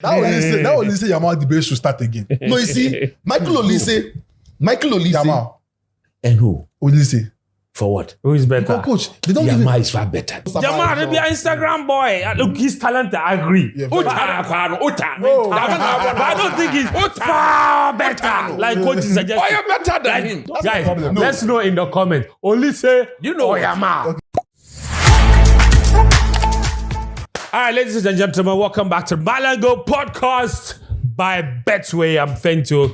That only say Yamal debate should start again. No, you see, Michael Olise. And who? Olise. For what? Who is better? Coach, they don't give Yamal is far better. Yamal, they be an Instagram boy. Look, he's talented. I agree. Yeah, But I don't think he's far better. Like coach is suggesting. Oh, you're better than him. Guys, let's know in the comments. Only say Yamal. Okay. All right, ladies and gentlemen, welcome back to Malango Podcast by Betway. I'm Fento,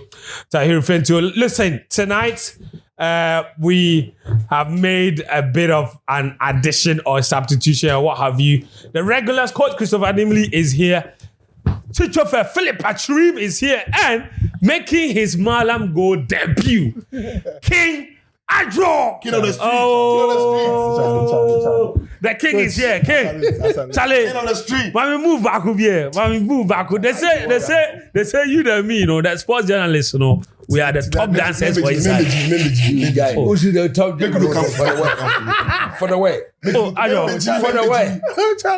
Tahir Fento. Listen, tonight we have made a bit of an addition or substitution or what have you. The regulars, Coach Christopher Nimley is here. Chichofer Philip Patrim is here and making his Malam Go debut. King Adjo. King on the street. Oh, the king is here. King. Charlie. King on the street. When we move back up here, They say you and me, you know, that sports journalists, you know, we are the top dancers for inside. Who's the top for the way? Oh, Ayo. For the way.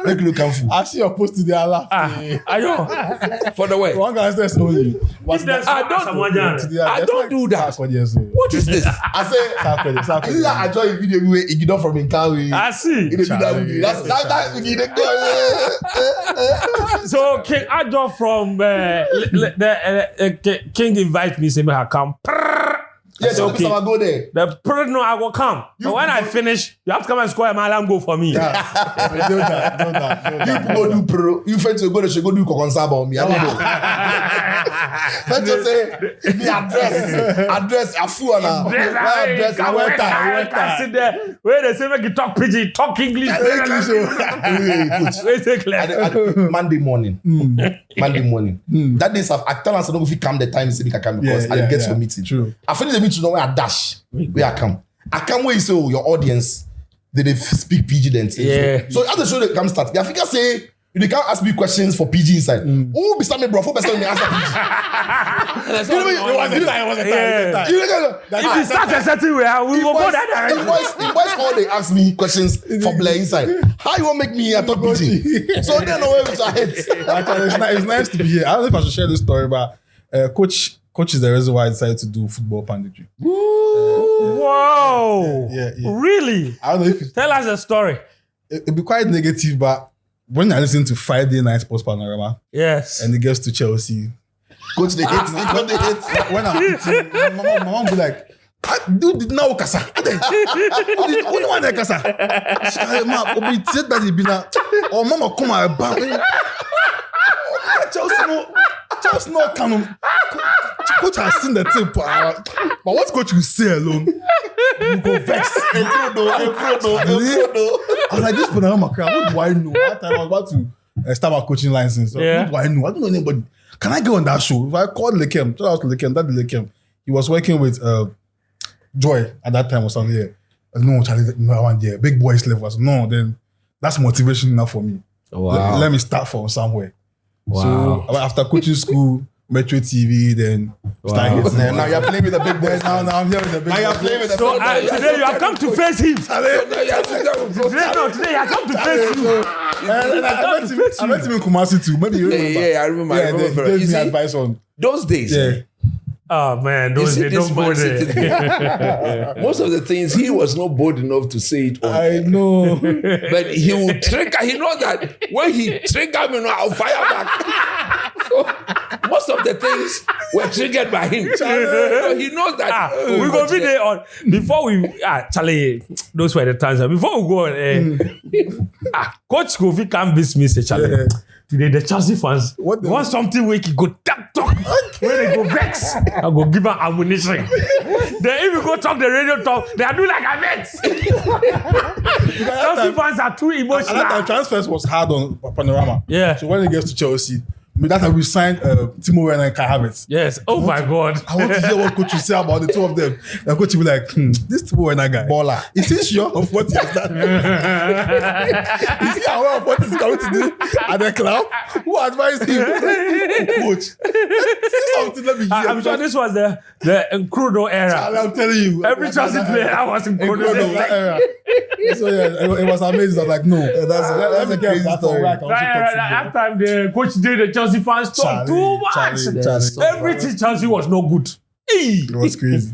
Make you come for. I see your post today. I laugh. Ayo. For the way. One guy says only. I don't do that. What is this? I say, this is I join a video where you don't from in Kawi. I see. That's So King Adjo from King invite me, say me I come. Yes, okay. I go there. The no, I will come. But when I finish, you have to come and score a Malam go for me. Don't that. You go do pro. You friends go there, she go do Kokonsaba me. I don't know. Let's just say me address a fool now. Address I went sit there. Where they say make you talk pidgin, talk English. Monday morning. That day, I tell us I don't know if you come the time you can come because I get to a meeting. True. I finish the meeting, where I dash. Where I come. I can't wait so your audience they speak PG then. Yeah. So as the show they come start, the Africa say you can't ask me questions for PG inside. Oh, beside me, bro, for beside me answer PG. It was a time. If you start a certain way, we will go that direction. The boys all they ask me questions for Blair inside. How you want to make me a talk PG? So they know where it's ahead. It's nice to be here. I don't know if I should share this story, but Coach is the reason why I decided to do football panditry. Whoa! Yeah. Really? I don't know if Tell us a story. it'd be quite negative, but when I listen to Friday Night Sports Panorama Yes. and it gets to Chelsea, Coach the hits. when I'm eating, my mom be like, dude, now kasa. Only one kasa. Ma, obi said that he be na. Oh, mama come out back. Chelsea no come. Coach has seen the tip, but what coach will say alone? You go vex. I was like, this Panorama crowd. What do I know? That time I was about to start my coaching license. So what do I know? I don't know anybody. Can I go on that show? If I called Lekem, shout out to Lekem, that Lekem. He was working with Joy at that time or something. Yeah. No, Charlie, no, I want there. Big boys level. No, then that's motivation enough for me. Wow. Let me start from somewhere. Wow. So after coaching school, Metro TV, then starting Now you're playing with the big boys. Now I'm here with the big Now you're boys. playing with the So big boys. today you have come to face him. Today you have come to face him. I met him in Kumasi too. Maybe you remember. Yeah, I remember. Yeah, he gave me advice on. Those days. Yeah. Oh man, those see they this don't go man sitting there. Most of the things he was not bold enough to say it on. I know. But he will trigger. He knows that when he trigger me, I'll fire back. So most of the things were triggered by him. So he knows that. We go be there on before we Charlie. Those were the times. Before we go on, Coach Kofi can't miss me, say Charlie. Yeah. Today the Chelsea fans want something where he go talk. When they go vex, I go give her ammunition. Then if you go talk the radio talk, they are doing like a vex. Chelsea fans are too emotional. And that time transfers was hard on Panorama. Yeah. So when it gets to Chelsea, that time we signed Timo Werner and Kai Havertz. Yes. Oh my God. I want to hear what coach will say about the two of them. And coach will be like, this Timo Werner guy. Baller. Is he sure of what he has done? Is he aware of what he's going to do at the club? Who advised him? Coach, say something. Let me hear. I'm sure this was the Nkrudo era. I'm telling you, Every Chelsea player was Nkrudo era. So yeah, it was amazing. I was like, no, that's a crazy story. That time the coach did the Chelsea fans talk too much. Everything Chelsea was no good. It was crazy.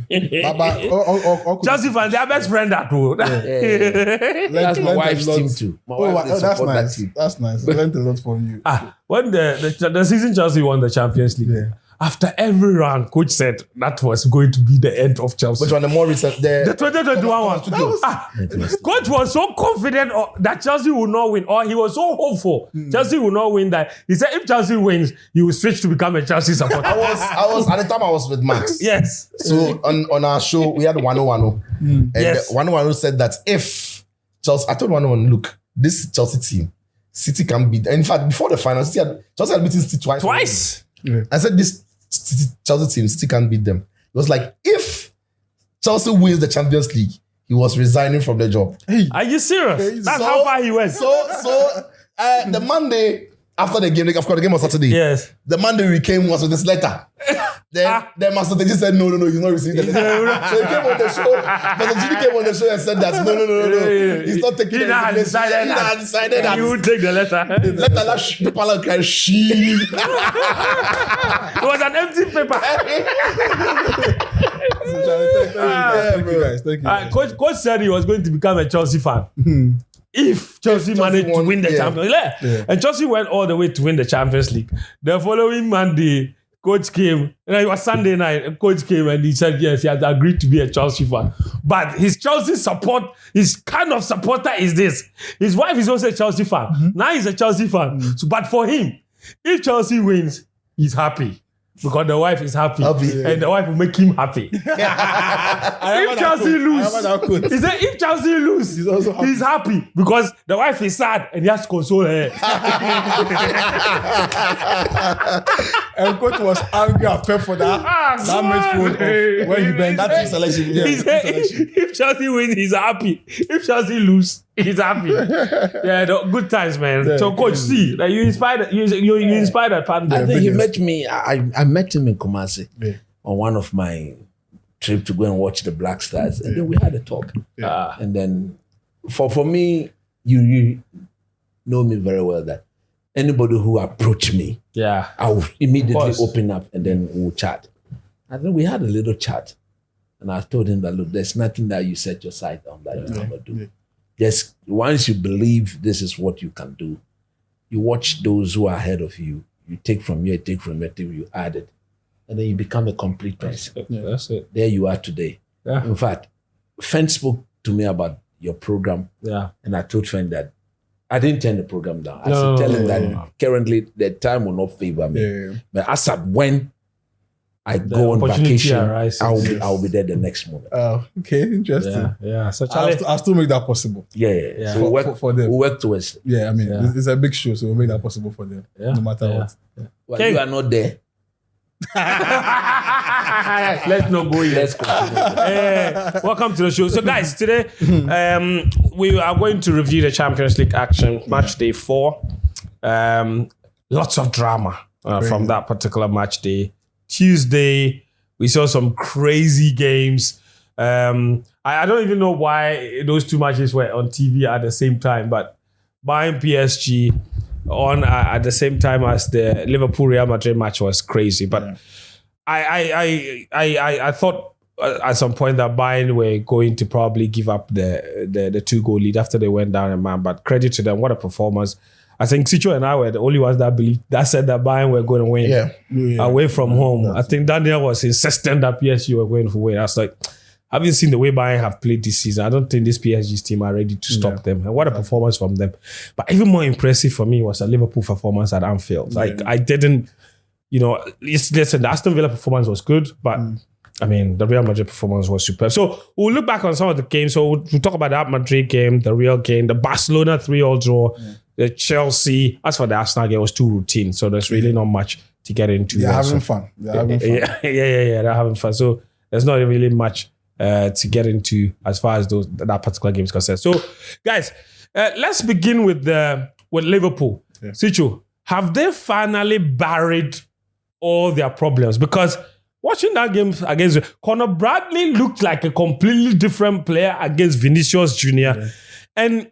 Chelsea fans, their best friend that too. That's my wife's team too. My wife, they that's support nice. that team. That's nice. I learned a lot from you. When the season Chelsea won the Champions League, after every round, coach said that was going to be the end of Chelsea. Which one? The more recent, The 2021 one. Coach was so confident that Chelsea would not win, or he was so hopeful Chelsea would not win that he said if Chelsea wins, he will switch to become a Chelsea supporter. I was at the time I was with Max. Yes. So on our show we had 101. And Yes. 101 said that if Chelsea, I told 101, look, this Chelsea team, City can beat. In fact, before the final, Chelsea had beaten City twice. I said this Chelsea team, City can't beat them. It was like if Chelsea wins the Champions League, he was resigning from the job. Are you serious? That's how far he went. So the Monday after the game, of course the game was Saturday. Yes. The Monday we came was with this letter. Then Master Teji said no, he's not receiving the letter. So he came on the show. Master Teji came on the show and said that no. He's not taking He had decided that you would take the letter. Letter that people can she. It was an empty paper. Thank you guys. Thank you. Coach said he was going to become a Chelsea fan. If Chelsea managed to win the Champions League. And Chelsea went all the way to win the Champions League. The following Monday, Coach came, it was Sunday night, and Coach came and he said, yes, he has agreed to be a Chelsea fan. But his Chelsea support, his kind of supporter is this. His wife is also a Chelsea fan. Now he's a Chelsea fan. So, but for him, if Chelsea wins, he's happy. Because the wife is happy. And the wife will make him happy. If Chelsea lose, he said if Chelsea lose, he's happy because the wife is sad and he has to console her. And Coach was angry at Pep for that midfield when he benched that selection. He said if Chelsea wins, he's happy. If Chelsea lose, he's happy. Good times, man. Yeah, so, Coach, see, like you inspired that fan. I think he met me. I met him in Kumasi on one of my trip to go and watch the Black Stars, and then we had a talk. And then, for me, you know me very well that anybody who approached me, I will immediately open up and then we'll chat. And then we had a little chat, and I told him that look, there's nothing that you set your sight on that you never do. Just once you believe this is what you can do, you watch those who are ahead of you. You take from here, till you add it. And then you become a complete person. That's it. There you are today. In fact, Fen spoke to me about your program. And I told Fen that I didn't turn the program down. I should tell him that currently the time will not favor me. But as of when I go on vacation, I'll be there the next moment. Oh, okay, interesting. So I'll still make that possible. So we'll work for them. We'll work towards it. Yeah, I mean, it's a big show, so we'll make that possible for them, no matter what. Well, you are not there. Let's not go yet. Let's continue. Welcome to the show. So, guys, today we are going to review the Champions League action, match day 4. Lots of drama from that particular match day. Tuesday, we saw some crazy games. I don't even know why those two matches were on TV at the same time, but Bayern PSG on at the same time as the Liverpool Real Madrid match was crazy. But I thought at some point that Bayern were going to probably give up the 2-goal lead after they went down a man. But credit to them, what a performance. I think Sicho and I were the only ones that said that Bayern were going to win away from home. I think Daniel was insistent that PSG were going to win. I was like, having seen the way Bayern have played this season, I don't think this PSG's team are ready to stop them. And what a performance from them. But even more impressive for me was a Liverpool performance at Anfield. Like, I didn't, listen, the Aston Villa performance was good, but I mean, the Real Madrid performance was superb. So we'll look back on some of the games. So we'll talk about that Madrid game, the Real game, the Barcelona 3-3 draw, the Chelsea. As for the Arsenal game, it was too routine. So there's really not much to get into. They're having fun. They're having fun. So there's not really much to get into as far as that particular game is concerned. So, guys, let's begin with Liverpool. Sicho, have they finally buried all their problems. Because watching that game against Conor Bradley looked like a completely different player against Vinicius Jr. Yeah. And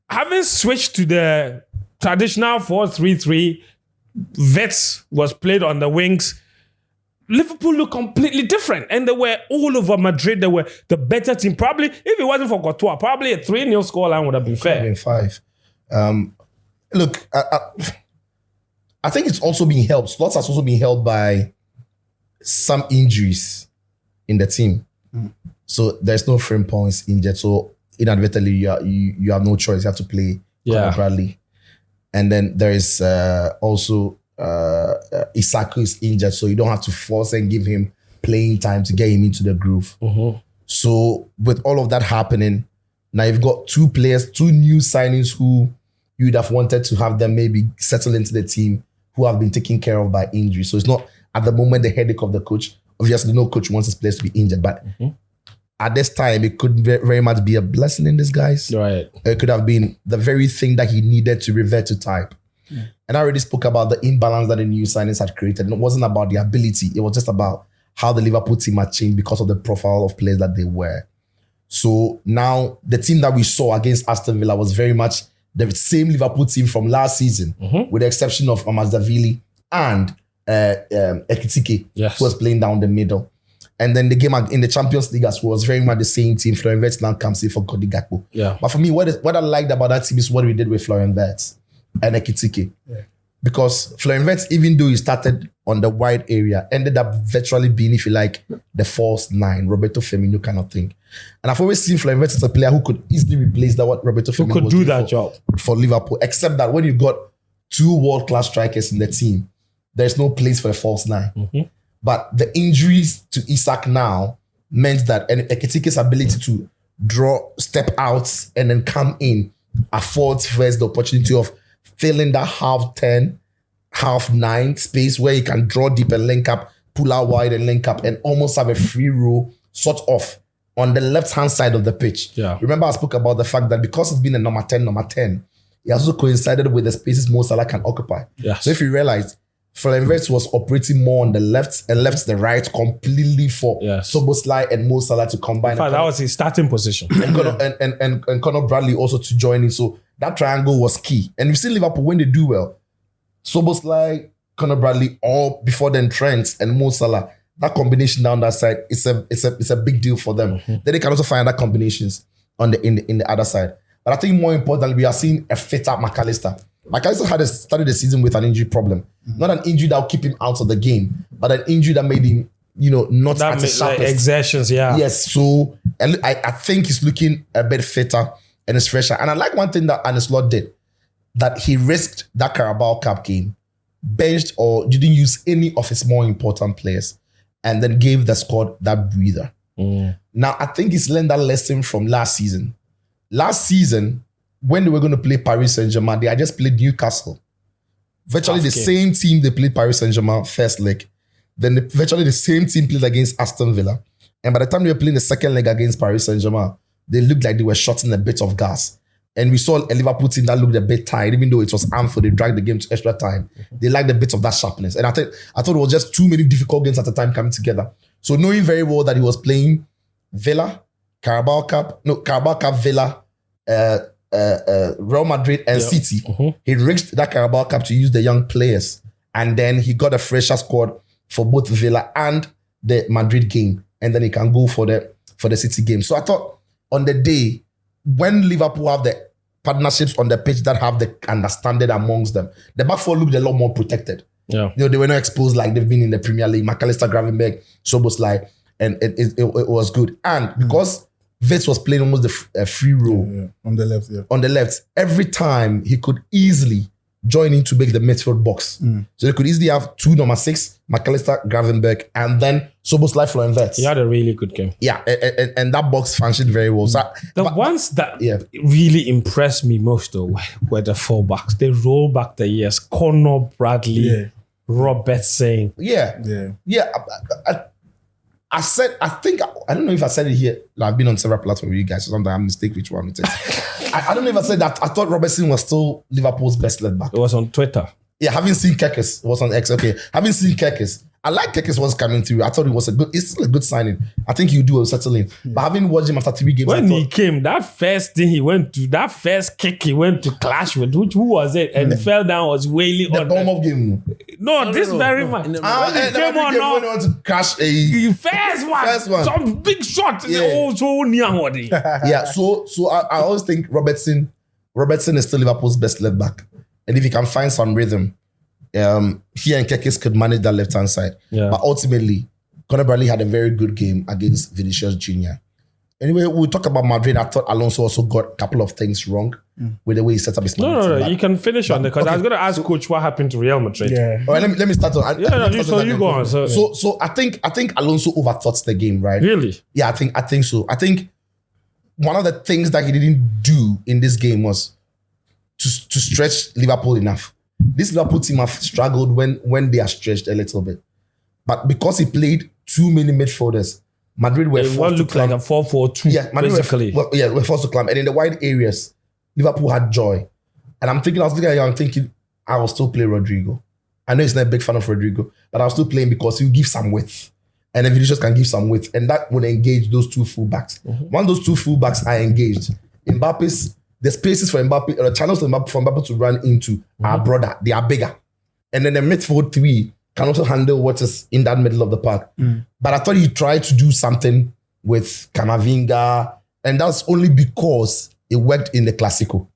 having switched to the traditional 4-3-3, Vets was played on the wings. Liverpool looked completely different. And they were all over Madrid. They were the better team. Probably, if it wasn't for Courtois, probably a 3-0 scoreline would have been fair. Been 5. Look, I think it's also being helped. Slots has also been helped by some injuries in the team. So there's no frame points injured. So inadvertently, you have no choice. You have to play Conor Bradley. And then there is also Isaku is injured, so you don't have to force and give him playing time to get him into the groove. So with all of that happening, now you've got 2 players, 2 new signings who you'd have wanted to have them maybe settle into the team who have been taken care of by injury. So it's not at the moment the headache of the coach. Obviously, no coach wants his players to be injured, but at this time, it could very much be a blessing in disguise. Right. It could have been the very thing that he needed to revert to type. And I already spoke about the imbalance that the new signings had created. And it wasn't about the ability. It was just about how the Liverpool team had changed because of the profile of players that they were. So now the team that we saw against Aston Villa was very much the same Liverpool team from last season, with the exception of Amazdavili and Ekitike, who was playing down the middle. And then the game in the Champions League as well was very much the same team. Florian Wirtz now comes in for Cody Gakpo. Yeah. But for me, what I liked about that team is what we did with Florian Wirtz and Ekitike. Yeah. Because Florian Wirtz, even though he started on the wide area, ended up virtually being, if you like, the false 9, Roberto Firmino kind of thing. And I've always seen Florian Wirtz as a player who could easily replace that what Roberto Firmino could do that job for Liverpool. Except that when you've got 2 world-class strikers in the team, there's no place for a false 9. But the injuries to Isak now meant that Ekitike's ability to step out and then come in affords first the opportunity of filling that half 10, half 9 space where he can draw deep and link up, pull out wide and link up, and almost have a free roll sort of on the left-hand side of the pitch. Yeah. Remember I spoke about the fact that because it's been a number 10, it also coincided with the spaces Mo Salah can occupy. Yeah. So if you realize, Florian Wirtz was operating more on the left and left the right completely for Szoboszlai and Mo Salah to combine. In fact, that was his starting position. And Conor Bradley also to join in. So that triangle was key. And you see Liverpool, when they do well, Szoboszlai, Conor Bradley, all before then Trent and Mo Salah, that combination down that side, it's a big deal for them. Then they can also find other combinations on in the other side. But I think more importantly, we are seeing a fitter McAllister. McAllister started the season with an injury problem. Not an injury that will keep him out of the game, but an injury that made him, not at his sharpest. Like exertions, Yes, so I think he's looking a bit fitter and is fresher. And I like one thing that Arne Slot did, that he risked that Carabao Cup game, benched or didn't use any of his more important players, and then gave the squad that breather. Now, I think he's learned that lesson from last season. Last season, when they were going to play Paris Saint-Germain, they had just played Newcastle. Virtually the same team they played Paris Saint-Germain first leg. Then virtually the same team played against Aston Villa. And by the time they were playing the second leg against Paris Saint-Germain, they looked like they were shotting a bit of gas. And we saw a Liverpool team that looked a bit tired, even though it was Anfield, they dragged the game to extra time. They liked a bit of that sharpness. And I thought it was just too many difficult games at the time coming together. So knowing very well that he was playing Villa, Carabao Cup, Villa, Real Madrid and City. He risked that Carabao Cup to use the young players. And then he got a fresher squad for both Villa and the Madrid game. And then he can go for the City game. So I thought on the day, when Liverpool have the partnerships on the pitch that have the understanding amongst them, the back four looked a lot more protected. Yeah. They were not exposed like they've been in the Premier League. McAllister, Gravenberch, Szoboszlai, and it was good. And because Wirtz was playing almost the free role on the left. On the left, every time he could easily join in to make the midfield box. So they could easily have 2 number 6, McAllister, Gravenberch, and then Szoboszlai, Florian Wirtz. He had a really good game. Yeah, and that box functioned very well. So ones that really impressed me most though were the fullbacks. They roll back the years. Conor Bradley, Robertson. I said, I don't know if I said it here. Like, I've been on several platforms with you guys, so sometimes I mistake which one it is. I don't know if I said that. I thought Robertson was still Liverpool's best left back. It was on Twitter. Yeah, having seen Kekes was on X. Okay, having seen Kekes, I like Kekes was coming through. I thought it's still a good signing. I think he'll do a settling. But having watched him after 3 games, when he came, that first thing he went to, that first kick he went to clash with, who was it? And fell down, was wailing the on Bournemouth game. No, this very much. When he went to crash a first one. Some big shot. Yeah. So near. Yeah, so I always think Robertson is still Liverpool's best left back. And if he can find some rhythm, he and Kekes could manage that left-hand side. Yeah. But ultimately, Conor Bradley had a very good game against Vinicius Jr. Anyway, we'll talk about Madrid. I thought Alonso also got a couple of things wrong with the way he set up his team. No. You can finish on that because I was going to ask Coach what happened to Real Madrid. Yeah. All right, let me start on. You go on. So I think Alonso overthought the game, right? Really? Yeah, I think so. I think one of the things that he didn't do in this game was to stretch Liverpool enough. This Liverpool team have struggled when they are stretched a little bit. But because he played too many midfielders, Madrid were forced to climb. Like a 4-4-2, Yeah, Madrid basically. were forced to climb. And in the wide areas, Liverpool had joy. And I was thinking, I will still play Rodrigo. I know he's not a big fan of Rodrigo, but I was still playing because he'll give some width. And then Vinicius can give some width. And that would engage those 2 fullbacks. Once those 2 fullbacks are engaged, the spaces for Mbappe, the channels for Mbappe to run into are broader. They are bigger. And then the midfield 3 can also handle what is in that middle of the park. But I thought he tried to do something with Camavinga, and that's only because it worked in the Clasico.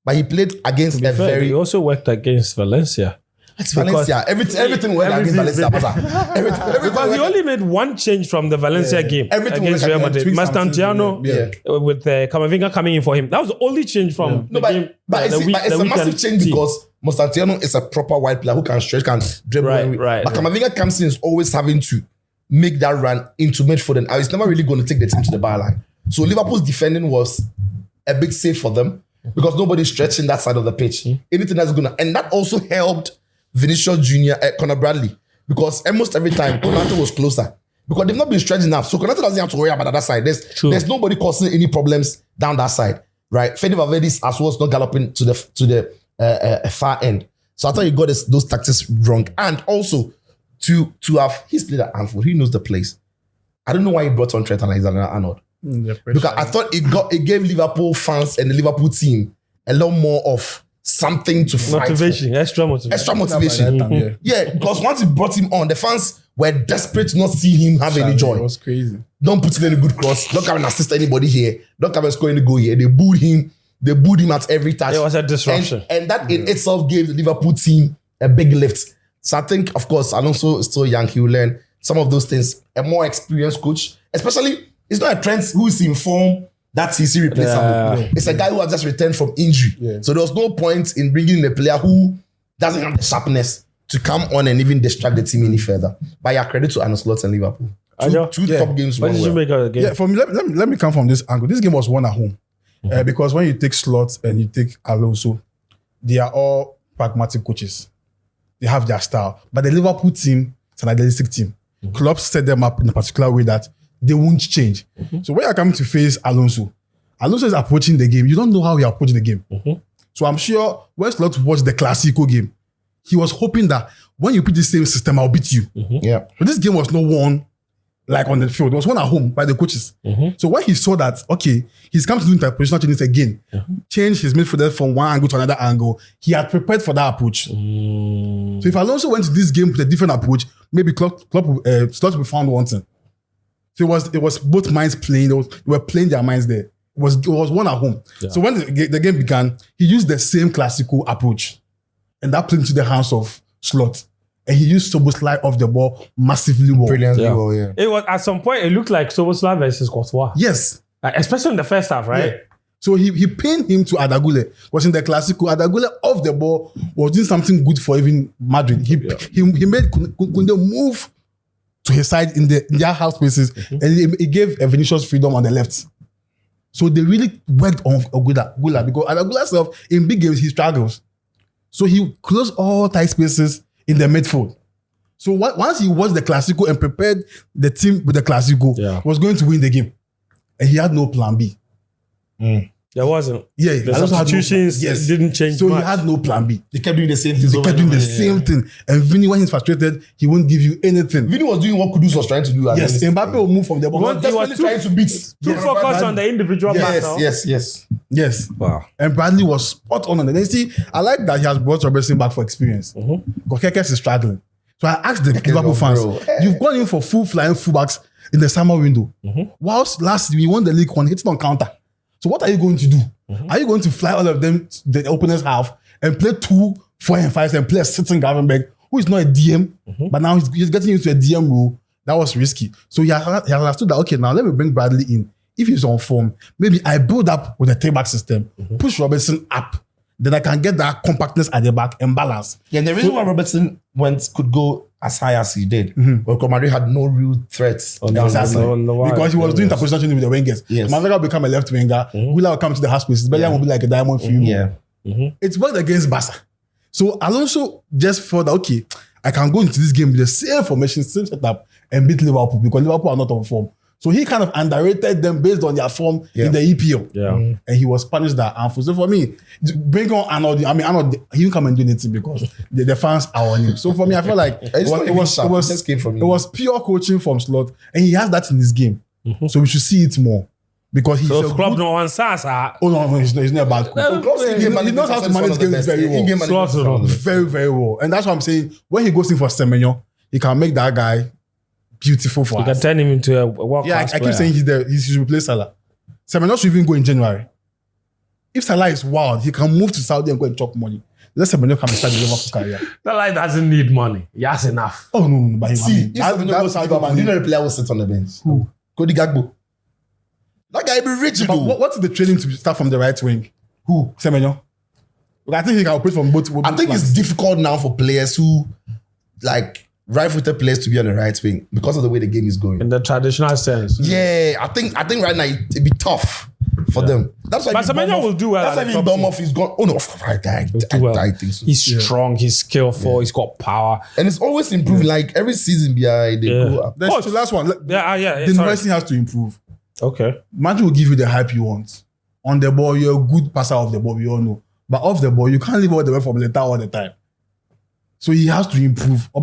But he played against He also worked against Valencia. It's Valencia. Everything went against Valencia. Because he only made one change from the Valencia game against Real Madrid. Mastantiano with Camavinga coming in for him. That was the only change from the game. But it's a massive change because Mastantiano is a proper wide player who can stretch, can dribble. But Camavinga comes in is always having to make that run into midfield, and he's never really going to take the team to the byline. So Liverpool's defending was a bit safe for them because nobody's stretching that side of the pitch. Anything that's going to... And that also helped Vinicius Jr., Conor Bradley, because almost every time Konate was closer because they've not been stretched enough. So Konate doesn't have to worry about the other side. There's nobody causing any problems down that side, right? Fede Valverde's as well as not galloping to the far end. So I thought he got those tactics wrong. And also to have he's played at Anfield, he knows the place. I don't know why he brought on Trent Alexander-Arnold because I thought it gave Liverpool fans and the Liverpool team a lot more of something to fight motivation, for. extra motivation. Yeah, because once he brought him on, the fans were desperate to not see him have any joy. It was crazy. Don't put in any good cross. Don't come and assist anybody here. Don't come and score any goal here. They booed him at every touch. It was a disruption. And that in itself gave the Liverpool team a big lift. So I think, of course, Alonso is still young. He will learn some of those things. A more experienced coach, especially, it's not a Trent who is in form. That's easy replaceable. It's a guy who has just returned from injury. So there was no point in bringing in a player who doesn't have the sharpness to come on and even distract the team any further. But yeah, credit to Arne Slot and Liverpool. Two top games. What did you make of the game? Yeah, for me, let me come from this angle. This game was won at home. Because when you take Slot and you take Alonso, they are all pragmatic coaches. They have their style. But the Liverpool team is an idealistic team. Klopp set them up in a particular way that they won't change. So when you're coming to face Alonso is approaching the game. You don't know how he approached the game. So I'm sure when Slot watched the Clasico game, he was hoping that when you put the same system, I'll beat you. Yeah. But this game was not won like on the field. It was won at home by the coaches. So when he saw that, okay, he's come to do interpositional changes again, change his midfielder from one angle to another angle, he had prepared for that approach. So if Alonso went to this game with a different approach, maybe Slot would be found wanting. So it was both minds playing. They were playing their minds there. It was one at home. Yeah. So when the game began, he used the same classical approach. And that played into the hands of Slot. And he used Szoboszlai off the ball massively well. Brilliantly well, yeah. It was, at some point, it looked like Szoboszlai versus Courtois. Yes. Especially in the first half, right? Yeah. So he pinned him to Adagule. Was in the Clasico. Adagule off the ball was doing something good for even Madrid. He made Kunde move to his side in their half spaces, and he gave Vinicius freedom on the left. So they really worked on Gula because Adagula self in big games he struggles. So he closed all tight spaces in the midfield. So once he watched the Clasico and prepared the team with the Clasico, he was going to win the game, and he had no plan B. Yeah, There wasn't. Yeah, The Alonso had no substitutions plan. Yes. didn't change So much. he had no plan B. They kept doing the same thing. They kept doing the same thing. And Vinny, when he's frustrated, he won't give you anything. Vinny was doing what Kudus was trying to do. Yes, Mbappe will move from the ball. He was trying to beat. Too focused on the individual battle. Yes. Wow. And Bradley was spot on. And then see, I like that he has brought Robertson back for experience. Because Kekes is struggling. So I asked the Liverpool fans, you've gone in for full flying fullbacks in the summer window. Whilst last we won the league one, hitting on counter. So what are you going to do? Are you going to fly all of them to the opponent's half and play 2, 4 and 5 and play a sitting Gravenberg who is not a DM, but now he's getting into a DM role? That was risky. So he has understood that, okay, now let me bring Bradley in. If he's on form, maybe I build up with a 3-back system, push Robertson up, then I can get that compactness at the back and balance. Yeah, the reason why Robertson could go as high as he did, because Madrid had no real threats on Because he was doing interposition training with the wingers. Yes. Manzaka will become a left winger. Gula will come to the half spaces. Bellingham will be like a diamond for you. Yeah. It's worked against Barca. So Alonso just thought that, okay, I can go into this game with the same formation, same setup, and beat Liverpool because Liverpool are not on form. So he kind of underrated them based on their form in the EPL. Yeah. And he was punished that harmful. So for me, bring on Arnold. I mean, Arnold, he didn't come and do anything because the fans are on him. So for me, I feel like it was pure coaching from Slot. And he has that in his game. So we should see it more. Because he's So club no one says he's not a bad coach. He knows how to manage games very well. Very, very well. And that's what I'm saying. When he goes in for Semenyo, he can make that guy beautiful for you us. can turn him into a world-class I keep saying he should replace Salah. Semenyo should even go in January. If Salah is wild, he can move to Saudi and go and chop money. Let Semenyo come and start the Liverpool career. That life doesn't need money. He has enough. Oh, no. But See, if Semenyo goes to Liverpool, you know the player will sit on the bench. Who? Cody Gakpo. That guy be rich, But what's the training to start from the right wing? Who? Semenyo? I think he can operate from both. I think it's difficult now for players who rival the players to be on the right wing because of the way the game is going. In the traditional sense. Yeah, I think right now it'd be tough for them. That's why. But Semenyo will do well. That's why Bournemouth is gone. Oh no, I think so. He's strong. He's skillful. He's got power, and it's always improving. Like every season, they go up. That's the last one. The nursing has to improve. Okay. Madrid will give you the hype you want. On the ball, you're a good passer of the ball, we all know. But off the ball, you can't live all the way from Leta all the time. So he has to improve. No,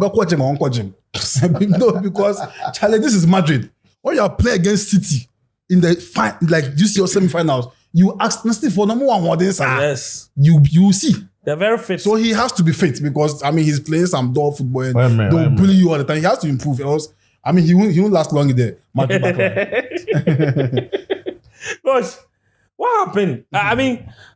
because Charlie, this is Madrid. When you play against City in the you see your semi-finals, you ask Nasty for number one more than Yes. You see. They're very fit. So he has to be fit because he's playing some dull football and they'll bully you all the time. He has to improve. Else, he won't last long in the Madrid backline. Gosh, what happened?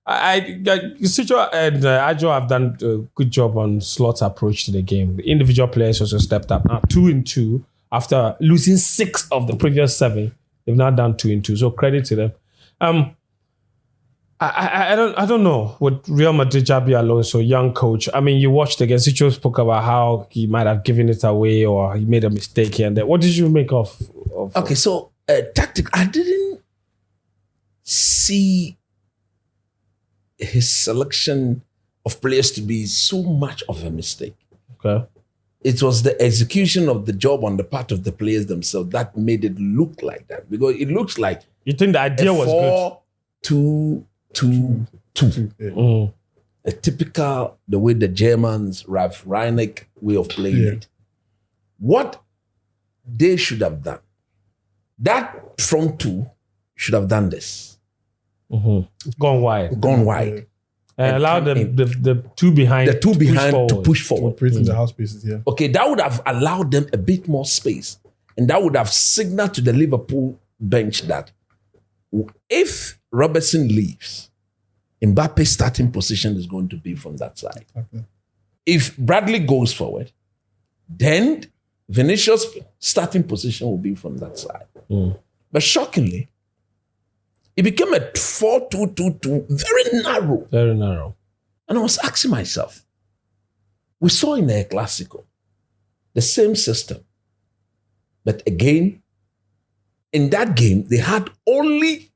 Sicho and Ajo have done a good job on Slot's approach to the game. The individual players also stepped up. Now 2-2 after losing 6 of the previous 7. They've now done 2-2. So credit to them. I don't know with Real Madrid, Xabi Alonso, young coach. You watched again. Sicho spoke about how he might have given it away or he made a mistake here and there. What did you make of? Okay, so tactic. I didn't see his selection of players to be so much of a mistake. Okay. It was the execution of the job on the part of the players themselves that made it look like that. Because it looks like you think the idea was good. 4-2-2. A typical, the way the Germans, Ralf Rangnick way of playing it. What they should have done, that front 2 should have done this. Gone wide. Allow the 2 behind. The 2 behind to push forward. Operating the house spaces, yeah. Okay, that would have allowed them a bit more space. And that would have signaled to the Liverpool bench that if Robertson leaves, Mbappe's starting position is going to be from that side. Okay. If Bradley goes forward, then Vinicius' starting position will be from that side. But shockingly, it became a 4-2-2-2, very narrow. Very narrow. And I was asking myself, we saw in the Clásico the same system. But again, in that game, they had only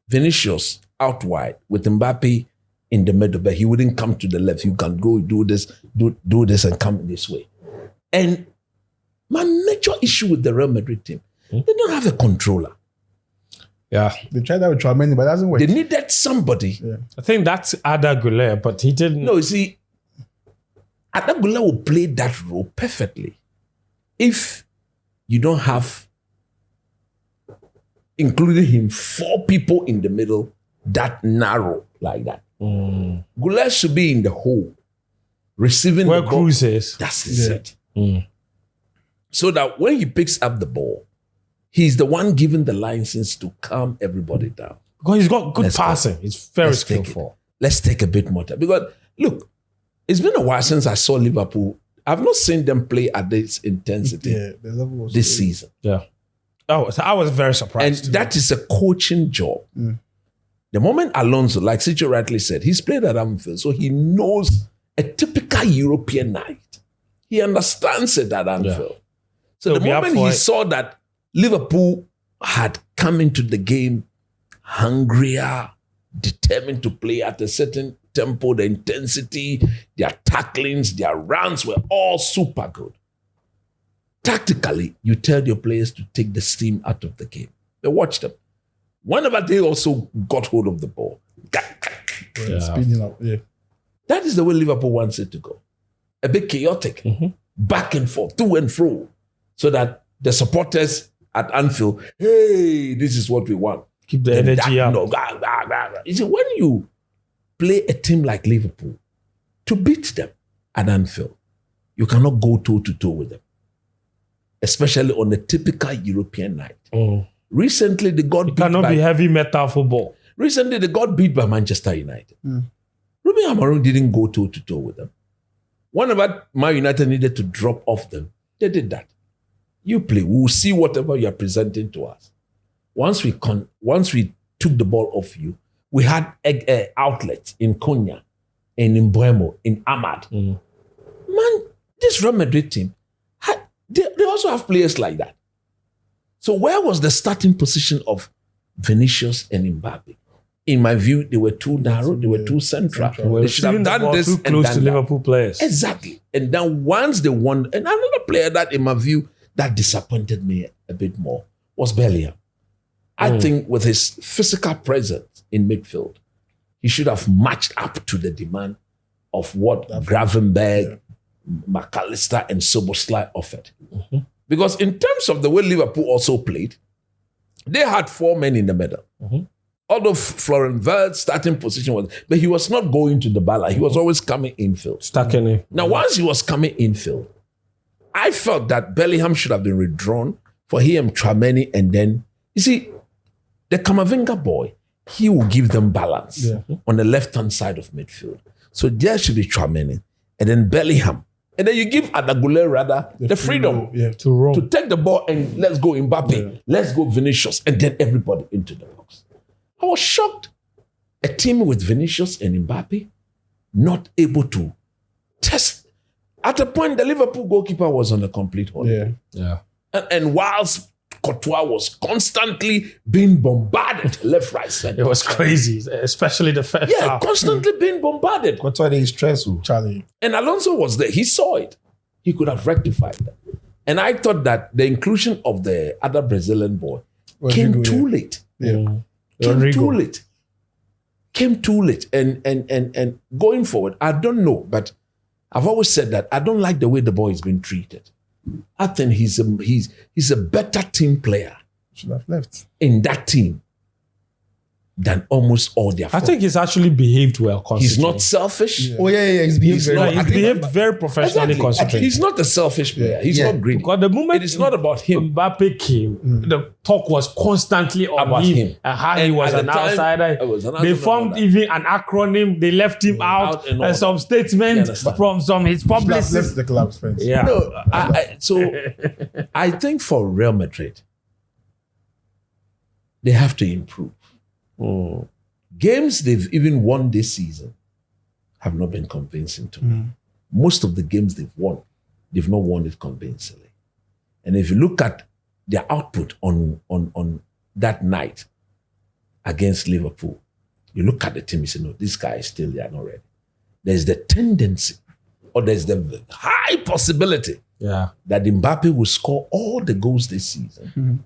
Vinicius out wide with Mbappe in the middle, but he wouldn't come to the left. You can go do this and come this way. And my major issue with the Real Madrid team, they don't have a controller. Yeah. They tried that with Tchouaméni, but it hasn't worked. They needed somebody. Yeah. I think that's Ada Goulet, but he didn't. No, you see, Ada Goulet will play that role perfectly if you don't have, including him, 4 people in the middle that narrow like that. Goulet should be in the hole, receiving Where the ball. Cruz is. That's it. So that when he picks up the ball, he's the one giving the license to calm everybody down. Because he's got good Let's go. passing. He's very Let's take skillful. Let's take a bit more time. Because, look, it's been a while since I saw Liverpool. I've not seen them play at this intensity Yeah, the level was this season. Yeah. Oh, so I was very surprised. And that is a coaching job. The moment Alonso, like Sicho rightly said, he's played at Anfield, so he knows a typical European night. He understands it at Anfield. So He'll the be up moment for he it. saw that Liverpool had come into the game hungrier, determined to play at a certain tempo, the intensity, their tacklings, their runs were all super good. Tactically, you tell your players to take the steam out of the game. They watch them. Whenever they also got hold of the ball, speeding up. Yeah. that is the way Liverpool wants it to go. A bit chaotic, back and forth, to and fro, so that the supporters at Anfield, hey, this is what we want. Keep the energy up. No, You see, when you play a team like Liverpool, to beat them at Anfield, you cannot go toe-to-toe with them, especially on a typical European night. Recently, they got beat Cannot be heavy metal football. Recently, they got beat by Manchester United. Ruben Amorim didn't go toe-to-toe with them. Whenever Man United needed to drop off them, they did that. You play. We will see whatever you are presenting to us. Once we took the ball off you, we had outlets in Cunha, and in Buemo, in Ahmad. Man, this Real Madrid team, they also have players like that. So where was the starting position of Vinicius and Mbappe? In my view, they were too narrow, they were too central. They should have done this too and close done to that. Liverpool players. Exactly. And then once they won, and another player that, in my view, that disappointed me a bit more was Bellingham. I think with his physical presence in midfield, he should have matched up to the demand of what Gravenberg, McAllister, and Szoboszlai offered. Because in terms of the way Liverpool also played, they had 4 men in the middle. Although Florian Wirtz's starting position was, but he was not going to the ball. He was always coming infield. Stuck in it. Now, once he was coming infield, I felt that Bellingham should have been withdrawn for him, Tchouaméni, and then, you see, the Camavinga boy, he will give them balance on the left-hand side of midfield. So there should be Tchouaméni, and then Bellingham. And then you give Ada Goulet rather the freedom To roam. to take the ball and let's go Mbappe, let's go Vinicius, and then everybody into the box. I was shocked. A team with Vinicius and Mbappe not able to test. At a point, the Liverpool goalkeeper was on a complete holiday. Yeah. And whilst Courtois was constantly being bombarded left, right, center. It was crazy, especially the first Yeah, half. constantly being bombarded. That's why they stress you. Charlie. And Alonso was there. He saw it. He could have rectified that. And I thought that the inclusion of the other Brazilian boy came too late. Came too late. Came too late. And going forward, I don't know, but I've always said that I don't like the way the boy is being treated. I think he's a better team player Should have left. in that team than almost all their I friends. think he's actually behaved well. He's Constantly. not selfish. Oh yeah. He's behaved He's very not- well. He's I think- behaved very professionally. Exactly. Concentrated. He's not a selfish player. He's Yeah. not greedy. Because the moment It is not about him. Mbappe came, the talk was constantly on About him, him. and how he And was at an the time, outsider. it was an They outsider formed and all even an acronym. They left him out, and all and some that. statements understand? from some his Should have left publicists. the club's friends. Yeah, No, so I think for Real Madrid, they have to improve. Games they've even won this season have not been convincing to me. Most of the games they've won, they've not won it convincingly. And if you look at their output on that night against Liverpool, you look at the team, you say, no, this guy is still, they are not ready. There's the tendency, or there's the high possibility yeah. that Mbappe will score all the goals this season.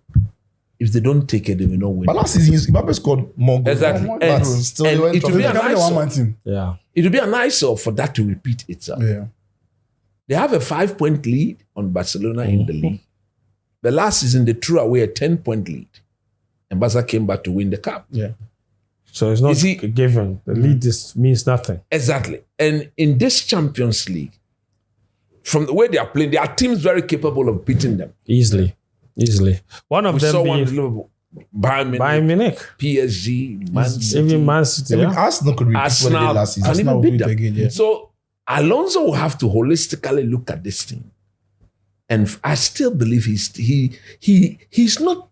if they don't take it, they will not win. But last season, Mbappe scored more goals. Exactly. But And still, it will be a Becoming a nice one-man team. Yeah. It would be a nice for that to repeat itself. Yeah. They have a 5-point lead on Barcelona in the league. The last season, they threw away a 10-point lead. And Barca came back to win the cup. Yeah. So it's not You see- a given. The lead means nothing. Exactly. And in this Champions League, from the way they are playing, there are teams very capable of beating them. Easily. One of We them saw one in being Liverpool, Bayern Munich, Bayern Munich. PSG, Man City, Even Man City. Even Yeah. Arsenal could repeat what they did Arsenal, last season. can even Arsenal will beat beat them. again, yeah. So Alonso will have to holistically look at this team. And I still believe he's not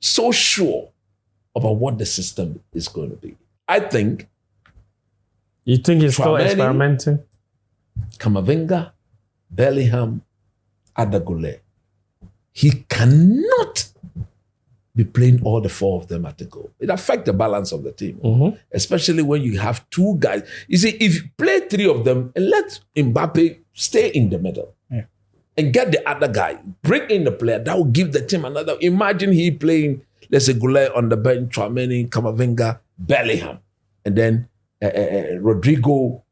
so sure about what the system is going to be. I think You think he's still Tchouaméni, experimenting? Camavinga, Bellingham, Adagule. He cannot be playing all the four of them at the goal. It affects the balance of the team, especially when you have two guys. You see, if you play three of them and let Mbappe stay in the middle and get the other guy, bring in the player, that will give the team another. Imagine he playing, let's say, Goulet on the bench, Tchouaméni, Camavinga, Bellingham, and then Rodrigo,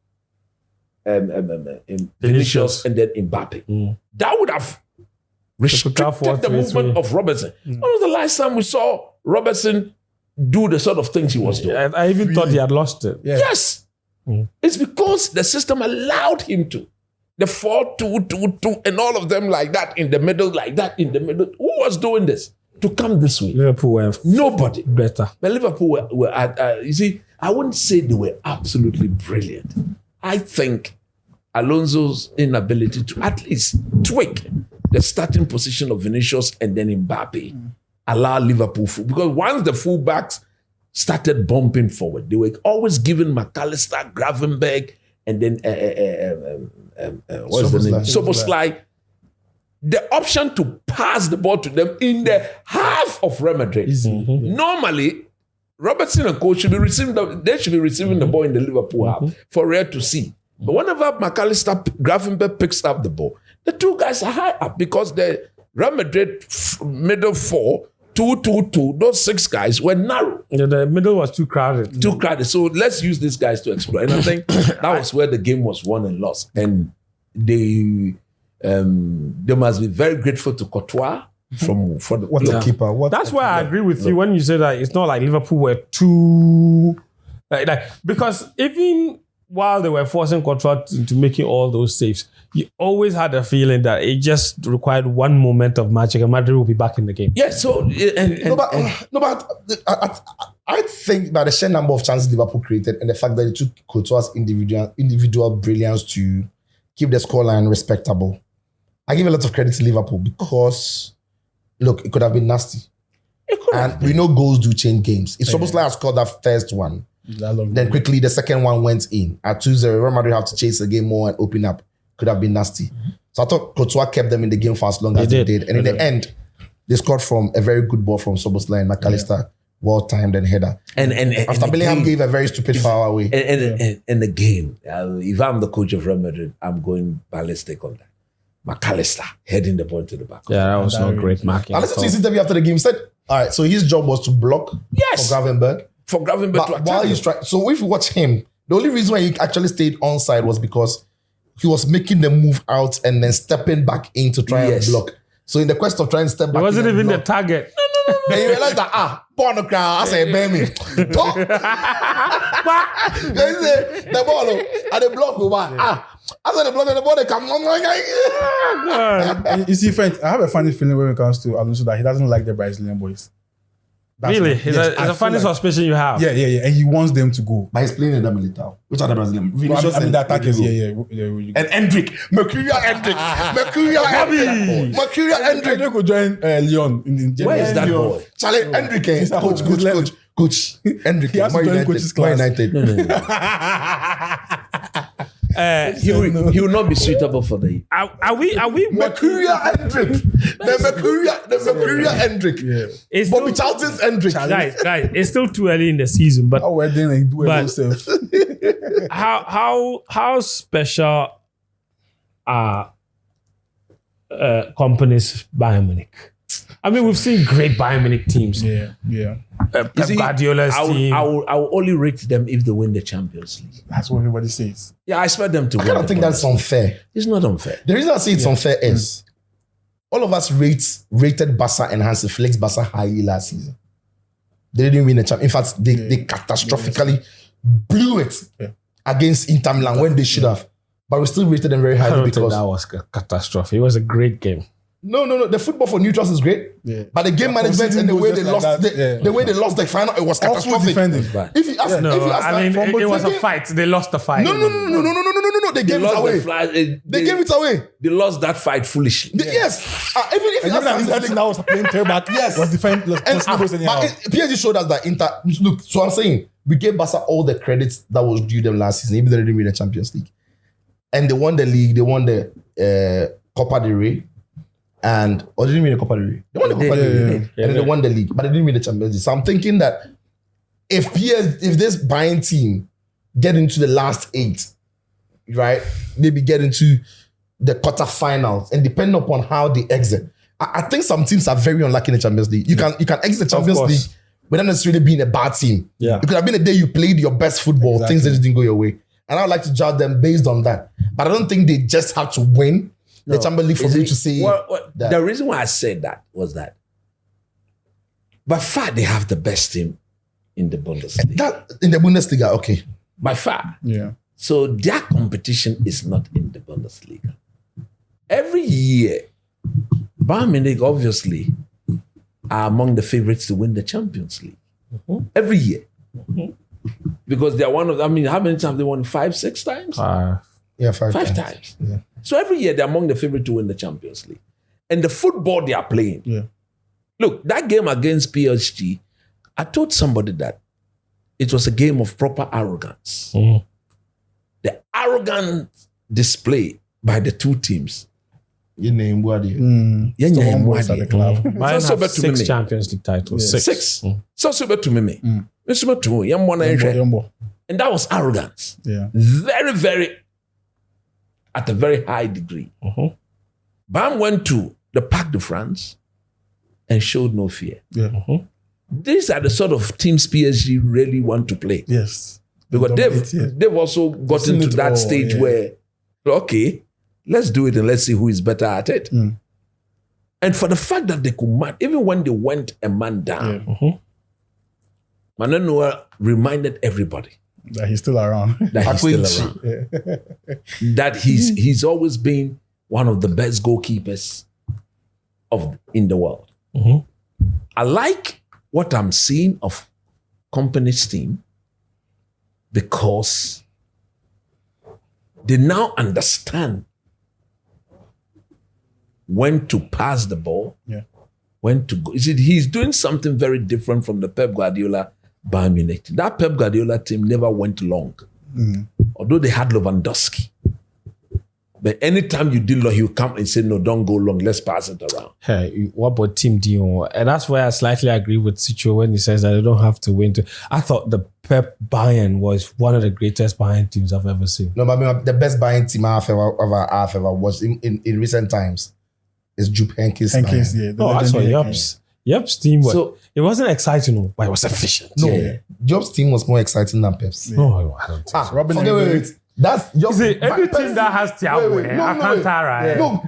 Vinicius, and then Mbappe. That would have restricted the movement of Robertson. When was the last time we saw Robertson do the sort of things he was doing? I even thought he had lost it. Yeah. Yes. It's because the system allowed him to. The 4-2-2-2 and all of them like that in the middle, like that in the middle. Who was doing this? To come this way. Liverpool were Nobody. better. But Liverpool were at, you see, I wouldn't say they were absolutely brilliant. I think Alonso's inability to at least tweak the starting position of Vinicius and then Mbappe allow Liverpool, because once the fullbacks started bumping forward, they were always giving McAllister, Gravenberg, and then what's the name? Soboslai. The option to pass the ball to them in the half of Real Madrid. Normally, Robertson and Co should be receiving the ball in the Liverpool half for Real to see. But whenever McAllister, Gravenberg picks up the ball, the two guys are high up because the Real Madrid middle four, 2-2-2, those six guys were narrow. Yeah, the middle was too crowded. Too crowded. So let's use these guys to explore. And I think that was where the game was won and lost. And they must be very grateful to Courtois for the What a keeper. That's why I agree with you when you say that it's not like Liverpool were too like because even while they were forcing Courtois into making all those saves, you always had a feeling that it just required one moment of magic and Madrid will be back in the game. Yeah, so I think by the sheer number of chances Liverpool created and the fact that it took Courtois' individual brilliance to keep the scoreline respectable, I give a lot of credit to Liverpool because, look, it could have been nasty. And we know goals do change games. It's almost like I scored that first one. Then quickly the second one went in. At 2-0, Real Madrid have to chase the game more and open up. Could have been nasty. So I thought Courtois kept them in the game for as long as they did. And in the end, they scored from a very good ball from Soboslai and McAllister. Well-timed and header. And after Bellingham gave a very stupid foul away. And the game, if I'm the coach of Real Madrid, I'm going ballistic on that. McAllister heading the ball to the back. Yeah, that was not great marking. I listened to his interview after the game. He said, all right, so his job was to block for Gravenberg. But while he's trying, so if you watch him, the only reason why he actually stayed onside was because he was making the move out and then stepping back in to try and block. So in the quest of trying to step back, it wasn't even the target. Then you realize that ball no crowd. I say, baby, the ball and the block over. I said the block and the ball they come. You see, friend, I have a funny feeling when it comes to Alonso that he doesn't like the Brazilian boys. Really? It's a funny suspicion you have. Yeah. And he wants them to go. But he's playing in the Militao. Which are the Brazilian? Vinicius I mean, the attackers, And Hendrick. Mercurial Hendrick. Hendrick could join Lyon in Where is that boy? Charlie Hendrick. Coach. Hendrick. He has to join coach's class. He will not be suitable for the. Are we Mercurial Hendrick. The Mercurial Hendrick. Bobby Charlton's Hendrick. guys, it's still too early in the season, but how wedding and do it yourself. how special are Kompany's Bayern Munich? I mean, we've seen great Bayern Munich teams. Yeah. Pep Guardiola's team. I will only rate them if they win the Champions League. That's what everybody says. Yeah, I expect them to win. I don't think that's unfair. It's not unfair. The reason I say it's unfair is all of us rated Barca and Hansi Flick's Barca highly last season. They didn't win the champ. In fact, they catastrophically blew it against Inter Milan when they should have. But we still rated them very highly I don't because think that was a catastrophe. It was a great game. No. The football for neutrals is great, but the game management and the way they lost, the way they lost the final, it was catastrophic. Defending. If you ask, it was a fight. They lost the fight. No. They gave it away. They gave it away. They lost that fight foolishly. Yes. Even if you ask, that was playing back. Yes. Was defend. PSG showed us that Inter. Look, so I'm saying we gave Barca all the credits that was due them last season, even though they didn't win the Champions League, and they won the league. They won the Copa del Rey. They didn't win the Copa del Rey. They won the Copa del Rey, and then they won the league, but they didn't win the Champions League. So I'm thinking that if this Bayern team get into the last 8, right, maybe get into the quarterfinals, and depending upon how they exit, I think some teams are very unlucky in the Champions League. You can exit the Champions League without necessarily being a bad team. Yeah, it could have been a day you played your best football, things that just didn't go your way, and I would like to judge them based on that. But I don't think they just have to win the Champions League for me to say that. The reason why I said that was that by far they have the best team in the Bundesliga. In the Bundesliga, okay. By far. Yeah. So their competition is not in the Bundesliga. Every year, Bayern Munich obviously are among the favorites to win the Champions League. Mm-hmm. Every year. Mm-hmm. Because they're one of them. I mean, how many times they won? 5, 6 times? 5 times. Yeah. So every year they're among the favorites to win the Champions League. And the football they are playing. Yeah. Look, that game against PSG, I told somebody that it was a game of proper arrogance. Mm. The arrogant display by the two teams. Your name, what? Bayern have 6 Champions League titles. 6. So super to me. And that was arrogance. Yeah. Very, very, at a very high degree. Mm-hmm. Bayern went to the Parc de France and showed no fear. Yeah. Mm-hmm. These are the sort of teams PSG really want to play. Yes. Because they've also gotten to that stage where, okay, let's do it and let's see who is better at it. Mm. And for the fact that they could even when they went a man down, Manuel Neuer reminded everybody that he's still around. That he's always been one of the best goalkeepers in the world. Mm-hmm. I like what I'm seeing of Kompany's team because they now understand when to pass the ball, when to go. He's doing something very different from the Pep Guardiola Bayern Munich. That Pep Guardiola team never went long, although they had Lewandowski. But anytime you did long, he would come and say, no, don't go long, let's pass it around. Hey, what about Team Dion? And that's where I slightly agree with Sicho when he says that they don't have to win. I thought the Pep Bayern was one of the greatest Bayern teams I've ever seen. No, but I mean, the best Bayern team I've ever was in recent times is Jupp Heynckes. I saw Jupp's team it wasn't exciting, but it was efficient. No, Jupp's team was more exciting than Pep's. No, I don't think so. Wait. That's your every team that has Thiago.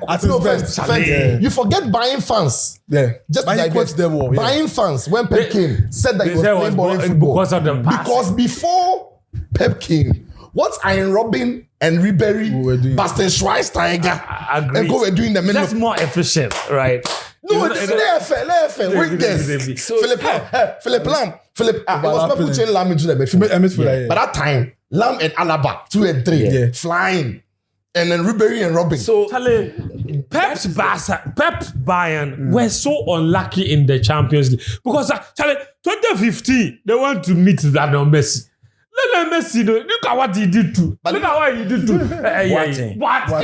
At his best. You forget Bayern fans. Yeah. Just Bayern like coached them well. Bayern fans, when Pep came, said that he was playing boring football. Because of the pass. Because before Pep came, what Iron Robben and Ribery, Bastian Schweinsteiger, and go were doing the That's more efficient, right? No, it's fair. Wait, guess. Philip Lam. It was not putting Lam into the midfield. By that time, Lam and Alaba, 2 and 3, flying. And then Ribery and Robben. So, Pep's Bayern were so unlucky in the Champions League. Because, 2015, they want to meet Lionel Messi. Lionel Messi, look at what he did to. Look at what he did to. What? How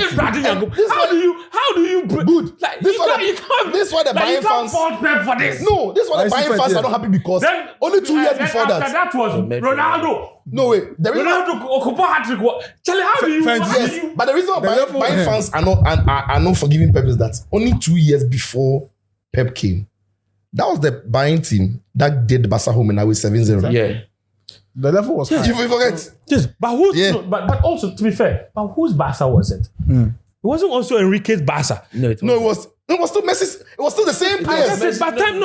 do you good? Like, This is why the Bayern fans fault Pep for this. No, this is why the Bayern fans are not happy because only 2 years before that. That was Ronaldo. No way. Ronaldo Okupa hat-trick. Charlie, how do you? Yes, but the reason why Bayern fans are not forgiving Pep is that only 2 years before Pep came, That was the Bayern team that did Barca home and away 7-0. Yeah. The level was high. You forget. Yes, but who's Yeah. no, but also to be fair, but whose Barca was it? It wasn't also Enrique's Barca. No, it No, it was still Messi's. It was still the same players. Yes, but time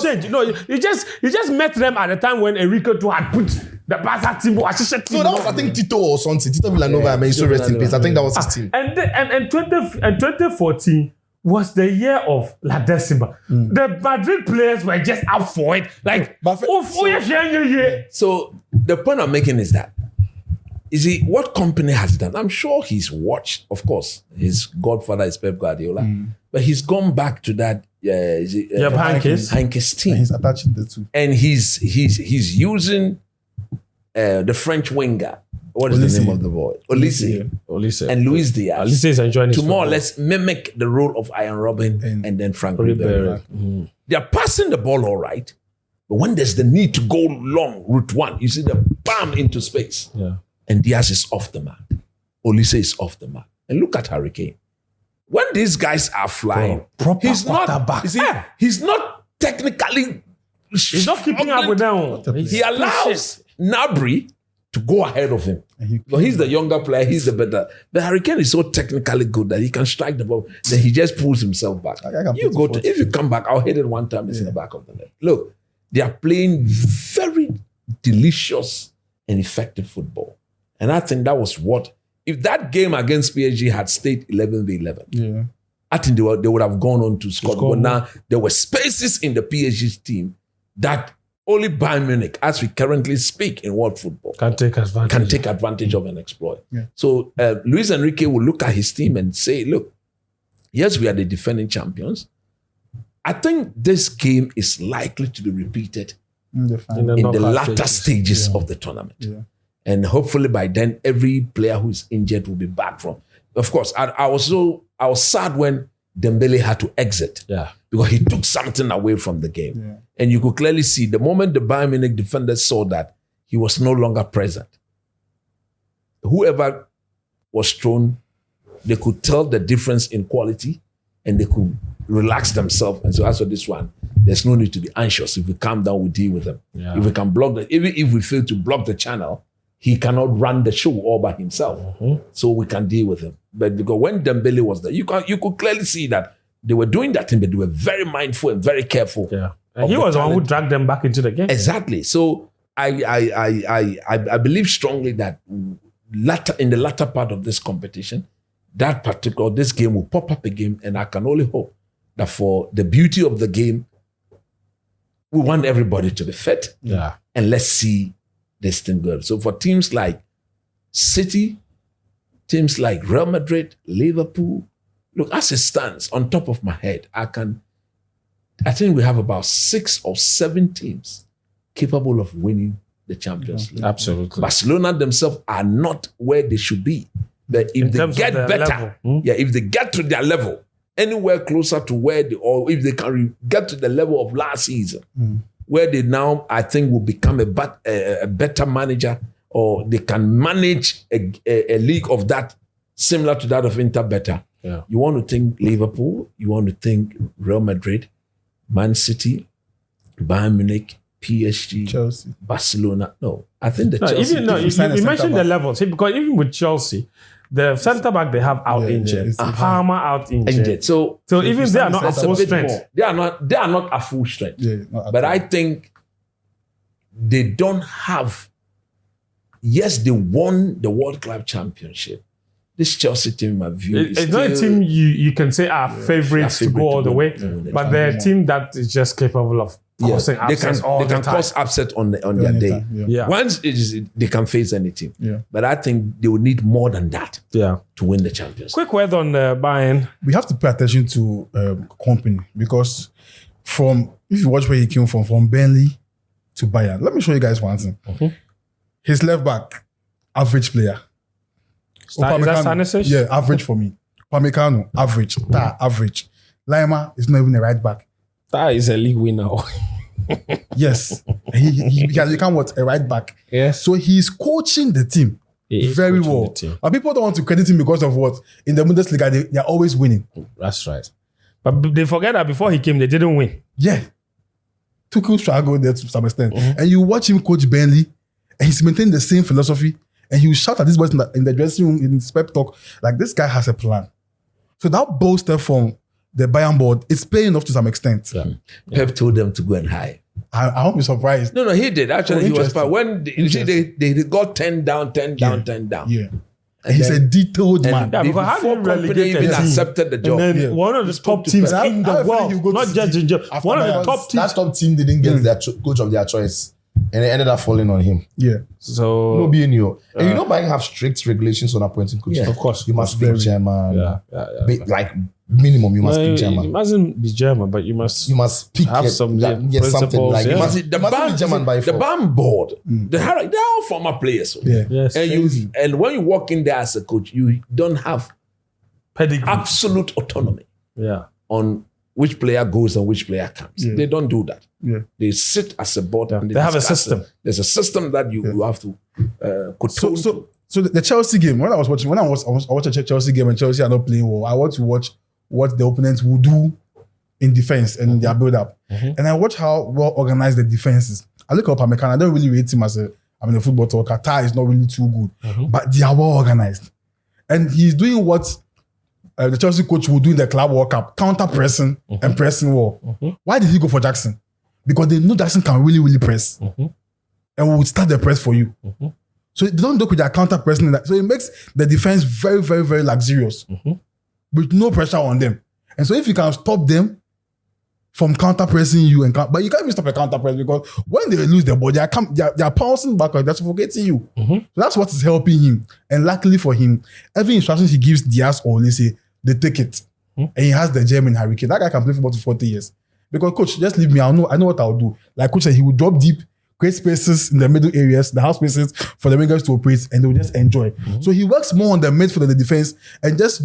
changed. No, you just met them at the time when Enrique too had put the Barca team. No, that was I think Tito or something. Tito Villanova. I mean, so rest in peace. I think that was his team. And 2014 was the year of La Decima. The Madrid players were just up for it. Like, So the point I'm making is that, you see, what Kompany has done, I'm sure he's watched, of course, his godfather is Pep Guardiola, but he's gone back to that Heinkes team. He's attaching the two. And he's using the French winger. What is the name of the boy? Olise. And Luis Diaz. Olise is enjoying to more or less mimic the role of Iron Robin and then Frank Ribery. They are passing the ball all right, but when there's the need to go long, route one, you see the bam into space. Yeah. And Diaz is off the mark. Olise is off the mark. And look at Hurricane. When these guys are flying, he's not, you see, he's not technically. He's not keeping up with them. He allows Nabri to go ahead of him. But he's the younger player, he's the better. The Hurricane is so technically good that he can strike the ball. Then he just pulls himself back. If you come back, I'll hit it one time, it's in the back of the net. Look, they are playing very delicious and effective football. And I think that was what, if that game against PSG had stayed 11-11, I think they would have gone on to score. But now there were spaces in the PSG team that only Bayern Munich, as we currently speak in world football, can take advantage of and exploit. Yeah. So Luis Enrique will look at his team and say, look, yes, we are the defending champions. I think this game is likely to be repeated in the latter stages of the tournament. Yeah. And hopefully by then, every player who is injured will be back from. Of course, I was sad when Dembele had to exit because he took something away from the game. Yeah. And you could clearly see the moment the Bayern Munich defenders saw that he was no longer present. Whoever was thrown, they could tell the difference in quality and they could relax themselves. And so as for this one, there's no need to be anxious. If we calm down, we deal with them. Yeah. If we can block even if we fail to block the channel, he cannot run the show all by himself. So we can deal with him. But because when Dembele was there, you could clearly see that they were doing that thing, but they were very mindful and very careful. Yeah. And he was the one who dragged them back into the game. Exactly. So I believe strongly that in the latter part of this competition, this game will pop up again, and I can only hope that for the beauty of the game, we want everybody to be fit. Yeah. And let's see this thing good. So for teams like City, teams like Real Madrid, Liverpool, look, as it stands on top of my head, I think we have about 6 or 7 teams capable of winning the Champions League. Absolutely. Barcelona themselves are not where they should be. But if they get better, if they get to their level, anywhere closer to or if they can get to the level of last season, where they now, I think, will become a better manager, or they can manage a league of that, similar to that of Inter better. Yeah. You want to think Liverpool, you want to think Real Madrid, Man City, Bayern Munich, PSG, Chelsea, Barcelona. No, I think the Chelsea. You mentioned the levels. See, because even with Chelsea, the centre back they have out injured, Palmer out injured. So even they are not at full strength. They are not at full strength. But I think they don't have. Yes, they won the World Club Championship. This Chelsea team, in my view, it's not a team you can say are favourites to go all the way, but they're a team that is just capable of causing upsets all the time. They can cause upset on their day. Once they can face any team. But I think they will need more than that to win the Champions League. Quick word on Bayern. We have to pay attention to Kompany, because if you watch where he came from Burnley to Bayern, let me show you guys one thing. His left back, average player. Is that Stanisic? Yeah, average for me. Pamecano, average. Average. Lima is not even a right back. That is a league winner. Yes. He become a right back. Yes. So he's coaching the team very well. And people don't want to credit him because of what? In the Bundesliga, they're always winning. That's right. But they forget that before he came, they didn't win. Yeah. Tuchel struggled there to some extent. And you watch him coach Burnley, and he's maintaining the same philosophy, and he will shout at this boys in the dressing room, in his pep talk, like, this guy has a plan. So that bolster from the Bayern board, it's paying off to some extent. Yeah. Pep told them to go and hide. I won't be surprised. No, he did. Actually, he was when they got 10 down. Yeah. And he's a detailed man. Yeah, because how do you relegate even accepted the job? And then one of the top teams in the world, not just in Japan. One of the top teams. That top team didn't get their coach of their choice, and it ended up falling on him. Yeah. So No being you. And you know, Bayern have strict regulations on appointing coaches. Yeah. Of course. You must be German. Yeah. Like minimum, you must be You German. mustn't be German, but you must pick have some something principles. like Yeah. you must be German by the default. BAM board, they're all former players. Yeah. Yes. And when you walk in there as a coach, you don't have Pedigree. absolute autonomy Yeah. on which player goes and which player comes. Yeah. They don't do that. Yeah. They sit as a board and They have a discuss system. it. There's a system that you have to So the Chelsea game, when I watched a Chelsea game and Chelsea are not playing well, I want to watch what the opponents will do in defense and in their build-up. And I watch how well organized the defense is. I look at Upamecano, I don't really rate him as a football talker. Qatar is not really too good, but they are well organized. And he's doing what the Chelsea coach will do in the Club World Cup, counter-pressing and pressing well. Why did he go for Jackson? Because they know Jackson can really, really press. And will start the press for you. So they don't look with their counter-pressing. So it makes the defense very, very, very luxurious. With no pressure on them. And so if you can stop them from counter-pressing you, but you can't even stop a counter-press because when they lose their ball, they are pouncing back, they're suffocating you. So that's what is helping him. And luckily for him, every instruction he gives Diaz or Olise, they take it. And he has the German hurricane. That guy can play football for 40 years. Because coach, just leave me. I know what I'll do. Like coach said, he will drop deep, create spaces in the middle areas, the half spaces for the wingers to operate, and they will just enjoy. So he works more on the midfield than the defense and just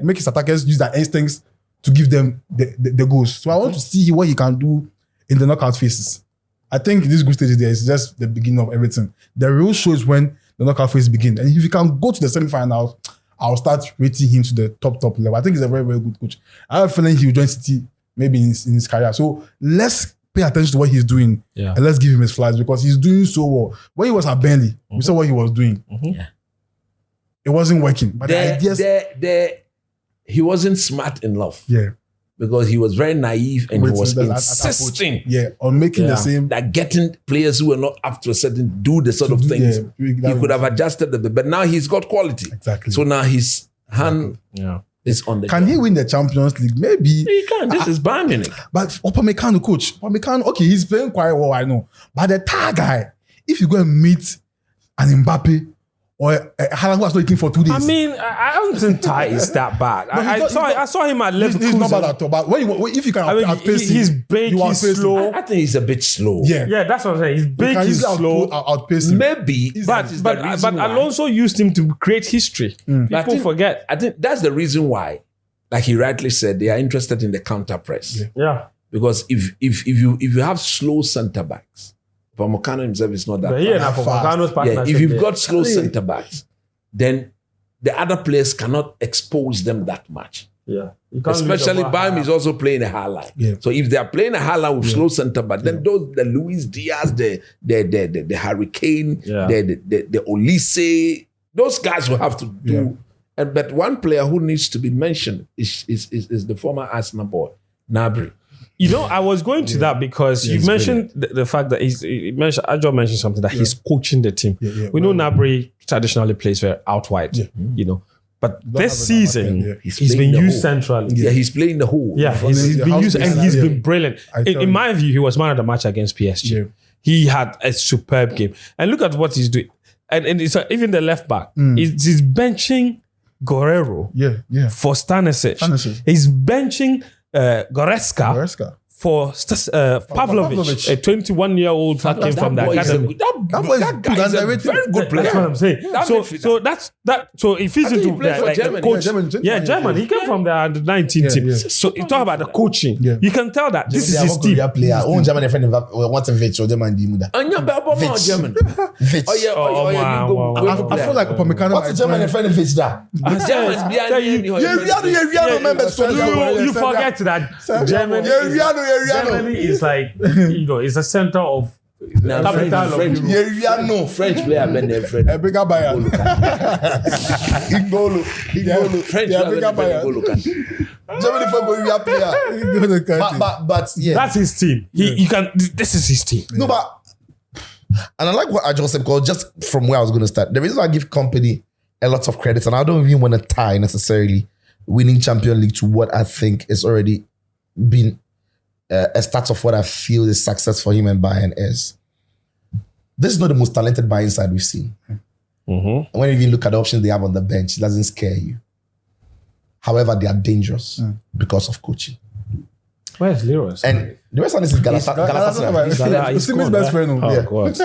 make his attackers use their instincts to give them the goals. So I want to see what he can do in the knockout phases. I think this group stage there is just the beginning of everything. The real show is when the knockout phase begins. And if he can go to the semi-finals, I'll start rating him to the top level. I think he's a very, very good coach. I have a feeling he will join City maybe in his career. So let's pay attention to what he's doing and let's give him his flowers because he's doing so well. When he was at Burnley, we saw what he was doing. It wasn't working. But the ideas... he wasn't smart enough. Yeah. Because he was very naive and he was insisting on making the same... That getting players who were not up to a certain... Do the sort of things. He could have adjusted a bit. But now he's got quality. Exactly. So now his hand is on the Can he win the Champions League? Maybe. He can. This is Bayern Munich. But Upamecano, coach. Upamecano, okay, he's playing quite well, I know. But the tag guy, if you go and meet an Mbappe or Haaland was waiting for 2 days. I mean, I don't think Ty is that bad. I saw him at Liverpool. He's not bad at all. But if you can outpace him, he's big, he's slow. I think he's a bit slow. Yeah, that's what I'm saying. He's big, he's slow. Outpace him. Maybe, but Alonso used him to create history. People forget. I think that's the reason why, like he rightly said, they are interested in the counter press. Yeah. Because if you have slow centre backs, Upamecano himself is not that fast. If you've got slow centre backs, then the other players cannot expose them that much. Yeah. Especially Bayern is also playing a high line. Yeah. So if they are playing a high line with slow centre back, then the Luis Diaz, the Hurricane, the Olise, those guys will have to do. But one player who needs to be mentioned is the former Arsenal boy, Gnabry. You know, I was going to that because you mentioned the fact that Ajo mentioned something that he's coaching the team. We know Gnabry traditionally plays very out wide, you know. But this season, he's been used centrally. Yeah, he's playing the whole. Yeah, he's been used and he's been brilliant. In my view, he was man of the match against PSG. He had a superb game. And look at what he's doing. And it's, even the left back, he's benching Guerrero for Stanisic. He's benching Goretzka for Pavlovic, a 21-year-old that came from the academy. That guy is a very good player. That's what I'm saying. So that's that. So if he's into German. He came from the under-19 team. So you talk about the coaching. You can tell that this is his team. One German friend wants a Vich or German Dimuda. German. Vich. I feel like Upamecano. What's a German friend Vich there? You members. You forget that German. Germany is like, it's the center of capital of Europe. French player been there. French. A bigger buyer. Ingolo. French Yeah, player bigger been there. Germany for Goalkeeper player. But yeah. That's his team. This is his team. No, but and I like what I just said because just from where I was going to start, the reason I give Kompany a lot of credit, and I don't even want to tie necessarily winning Champions League to what I think is already been a start of what I feel is success for him and Bayern is. This is not the most talented Bayern side we've seen. And when you even look at the options they have on the bench, it doesn't scare you. However, they are dangerous because of coaching. Where's Leroy? And the rest of this is Galatasaray. It's Simon's best friend. Oh, God.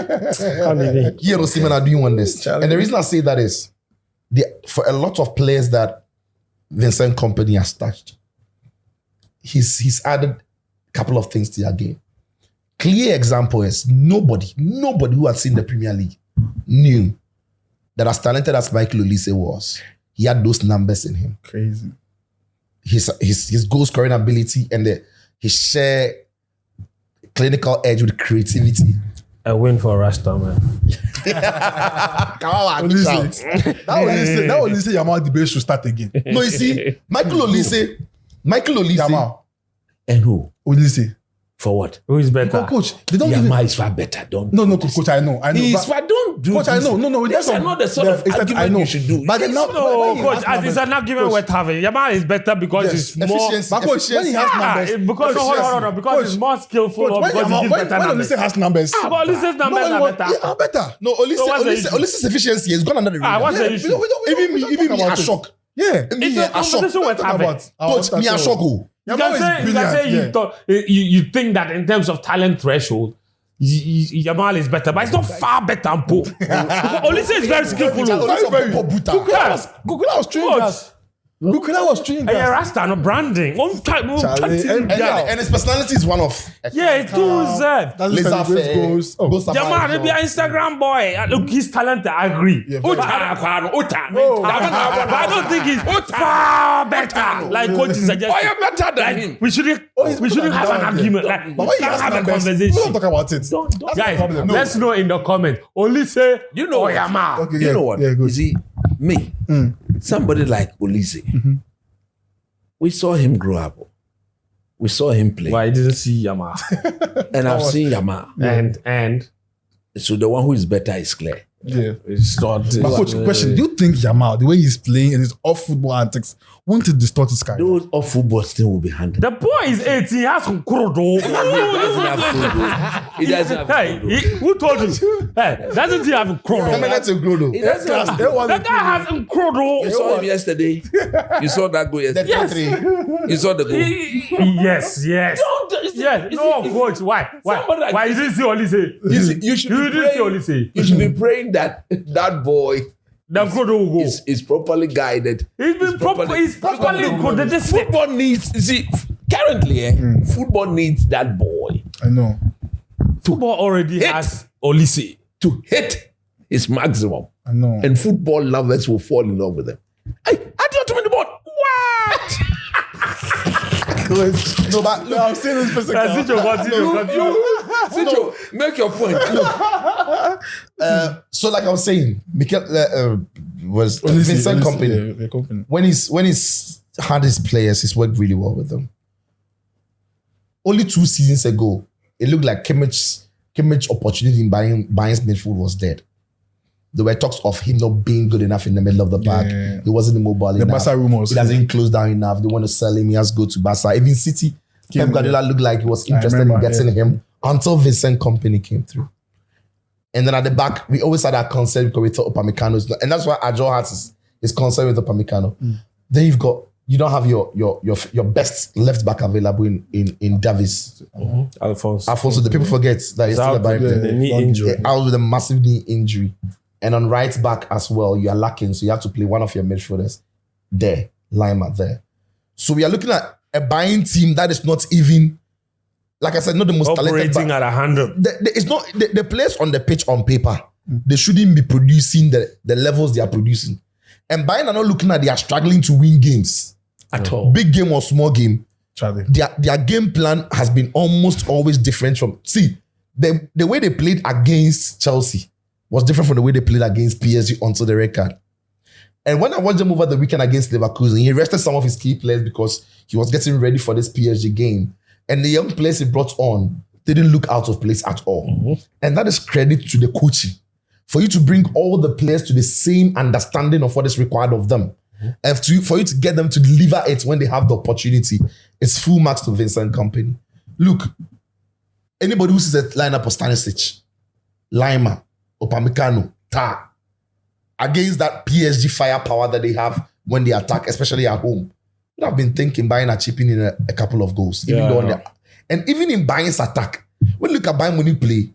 Here, Osimhen are doing this. And the reason I say that is for a lot of players that Vincent Kompany has touched, he's added a couple of things to their game. Clear example is nobody who had seen the Premier League knew that as talented as Michael Olise was, he had those numbers in him. Crazy. His goal scoring ability and his sheer clinical edge with creativity. A win for Rasta, man. Come on, shout. That Olise Yamal debate should start again. No, you see, Michael Olise. Yamal. And who? Olise. For what? Who is better? Coach, they don't give Yama is far better. Don't. No, coach, I know. He's far. Don't do. Coach, I know. No, These are not the sort of argument you should do. But then now, No, coach, it's an argument worth having. Yamal is better because he's more. Efficiency. But coach, when he has numbers, Because hold on, because he's more skillful. Or because he gives better when numbers. Olise has numbers, But Olise's numbers are better. Yeah, better. No, Olise's efficiency has gone under the radar. What's the issue? Even me, I shock. Yeah. It's a conversation worth having. Coach, me, I shock. You can say you think that in terms of talent threshold, Yamal is better, but it's not far better. Olise is very skillful. Kukula was trained us. Kukula was trained And us. Rasta, no branding. And his personality is one of. Yeah, it's too reserved. That's Laser celebrates fair. goals. Oh. Yamal, they be an Instagram boy. Look, he's talented. I agree. Yeah, But I don't think he's far better. Like coach is suggesting. Why you better than him? We shouldn't have an argument. Like, But we when he can't has have a numbers, we conversation. don't talk about it. Guys, the problem. No. let's know in the comment. Only say, You know what? Yamal. Okay, You know what? Yeah, You good. see, me, somebody like Olise, we saw him grow up. We saw him play. Why I didn't see Yamal? And I've seen Yama. And So the one who is better is clear. Yeah. it's not. But coach, question: do you think Yamal, the way he's playing and his off-football antics, won't it distort his career? Those of football still will be handled. The boy is 18. He has some kurodo. He doesn't have football. He doesn't have Hey, football. who told you? Hey, doesn't he have kurodo? That's a good. He doesn't have football. That guy has kurodo. You saw him yesterday. You saw that goal yesterday. Yes. You saw the goal. Yes. Yes. No, coach. Why? Why you didn't see Olise? You should You be didn't see praying. Olise. You should be praying that that boy The kurodo will go. is properly guided. He's been properly good. Football needs. You see, currently, football needs that boy I know. Football already has Olise. to hit his maximum, I know. and football lovers will fall in love with him. Hey, I don't win the ball. What? No, but look, I'm saying this physical. Continue. Sicho, make your point. so like I was saying, Mikel was Olise, Vincent Olise, Kompany. yeah, Kompany. When he's had his players, he's worked really well with them. Only 2 seasons ago, it looked like Kimmich's opportunity in Bayern's midfield was dead. There were talks of him not being good enough in the middle of the park. Yeah. He wasn't immobile enough. Barca rumors. He doesn't close down enough. They want to sell him. He has to go to Barca. Even City, Pep Guardiola looked like he was interested in getting him until Vincent Kompany came through. And then at the back, we always had that concern because we thought Upamecano. And that's why Ajo has his concern with Upamecano. Then you don't have your best left back available in Davis. Alfonso, the people forget that he's still a Bayern knee injury. out with a massive knee injury. And on right back as well, you are lacking. So you have to play one of your midfielders there, Lima there. So we are looking at a Bayern team that is not even, like I said, not the most talented. Operating at 100. It's not the players on the pitch on paper. They shouldn't be producing the levels they are producing. And Bayern are not looking at they are struggling to win games At all. big game or small game. Charlie. Their game plan has been almost always different from. See, the way they played against Chelsea was different from the way they played against PSG until the red card. And when I watched them over the weekend against Leverkusen, he rested some of his key players because he was getting ready for this PSG game. And the young players he brought on didn't look out of place at all. Mm-hmm. And that is credit to the coaching. For you to bring all the players to the same understanding of what is required of them. Mm-hmm. And for you to get them to deliver it when they have the opportunity, it's full marks to Vincent Kompany. Look, anybody who sees a lineup of Stanisic, Lima, Upamecano, Ta, against that PSG firepower that they have when they attack, especially at home, I've been thinking buying a chipping in a couple of goals. And even in Bayern's attack, when you look at Bayern Munich play,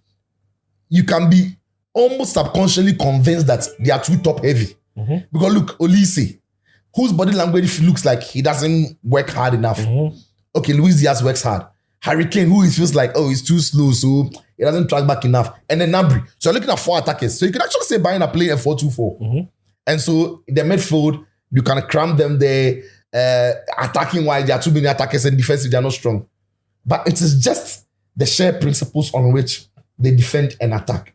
you can be almost subconsciously convinced that they are too top heavy. Mm-hmm. Because look, Olise, whose body language looks like he doesn't work hard enough. Mm-hmm. Okay, Luis Diaz works hard. Harry Kane, who feels like, he's too slow, so he doesn't track back enough. And then Gnabry. So you're looking at 4 attackers. So you can actually say Bayern are playing a 4-2-4. Mm-hmm. And so the midfield, you can cram them there. Attacking wise, there are too many attackers, and defensive, they are not strong. But it is just the shared principles on which they defend and attack.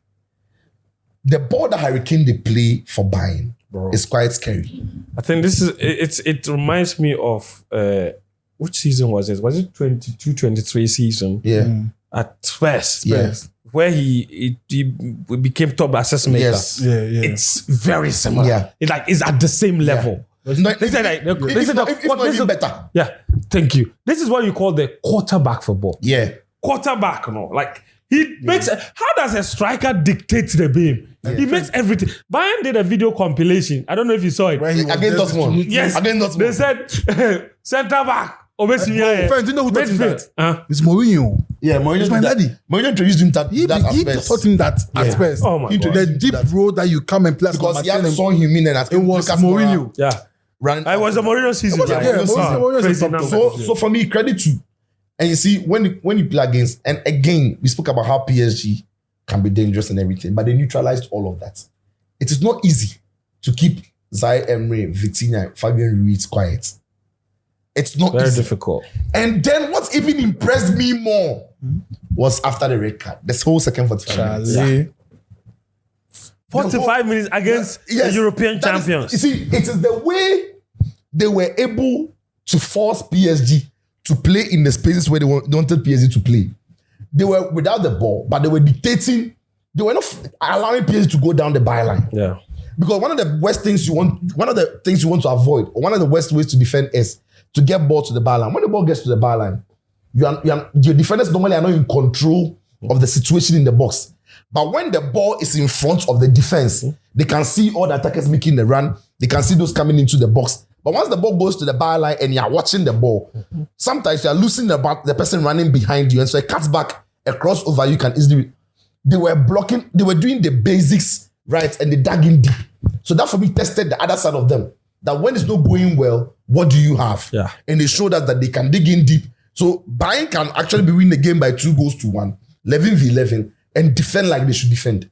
The ball that Harry Kane they play for Bayern is quite scary. I think it reminds me of which season was it? Was it 22-23 season? Yeah. At Spurs. Where he became top assist maker. Yes. Yeah. It's very similar. Yeah. It's at the same level. Yeah. Better. Yeah, thank you. This is what you call the quarterback football. Yeah. Quarterback, like he makes. How does a striker dictate the game? Yeah. He makes everything. Bayern did a video compilation. I don't know if you saw it. Against Dortmund. Yes. Against Dortmund. They said center back. Friend, do you know who taught him that? It's Mourinho. Yeah, Mourinho. It's my daddy. Mourinho introduced him that he taught him that at Spurs. Oh my God. The deep road that you come and play. Because he had saw him in and it was Mourinho. Yeah. I was a Mourinho season. So for me, credit to. And you see, when you play against, and again, we spoke about how PSG can be dangerous and everything, but they neutralized all of that. It is not easy to keep Zaire Emery, Vitinha, Fabian Ruiz quiet. It's not very easy. difficult. And then what even impressed me more was after the red card. This whole second 45 minutes. Yeah. 45 minutes against the European champions. You see, it is the way they were able to force PSG to play in the spaces where they wanted PSG to play. They were without the ball, but they were dictating. They were not allowing PSG to go down the byline. Yeah. Because one of the things you want to avoid, or one of the worst ways to defend is to get ball to the byline. When the ball gets to the byline, your defenders normally are not in control of the situation in the box. But when the ball is in front of the defense, they can see all the attackers making the run. They can see those coming into the box. But once the ball goes to the byline and you are watching the ball, sometimes you are losing the person running behind you. And so it cuts back, a crossover, you can easily... They were blocking, they were doing the basics right, and they dug in deep. So that for me tested the other side of them. That when it's not going well, what do you have? Yeah. And they showed us that they can dig in deep. So Bayern can actually be winning the game by 2-1, 11v11, and defend like they should defend.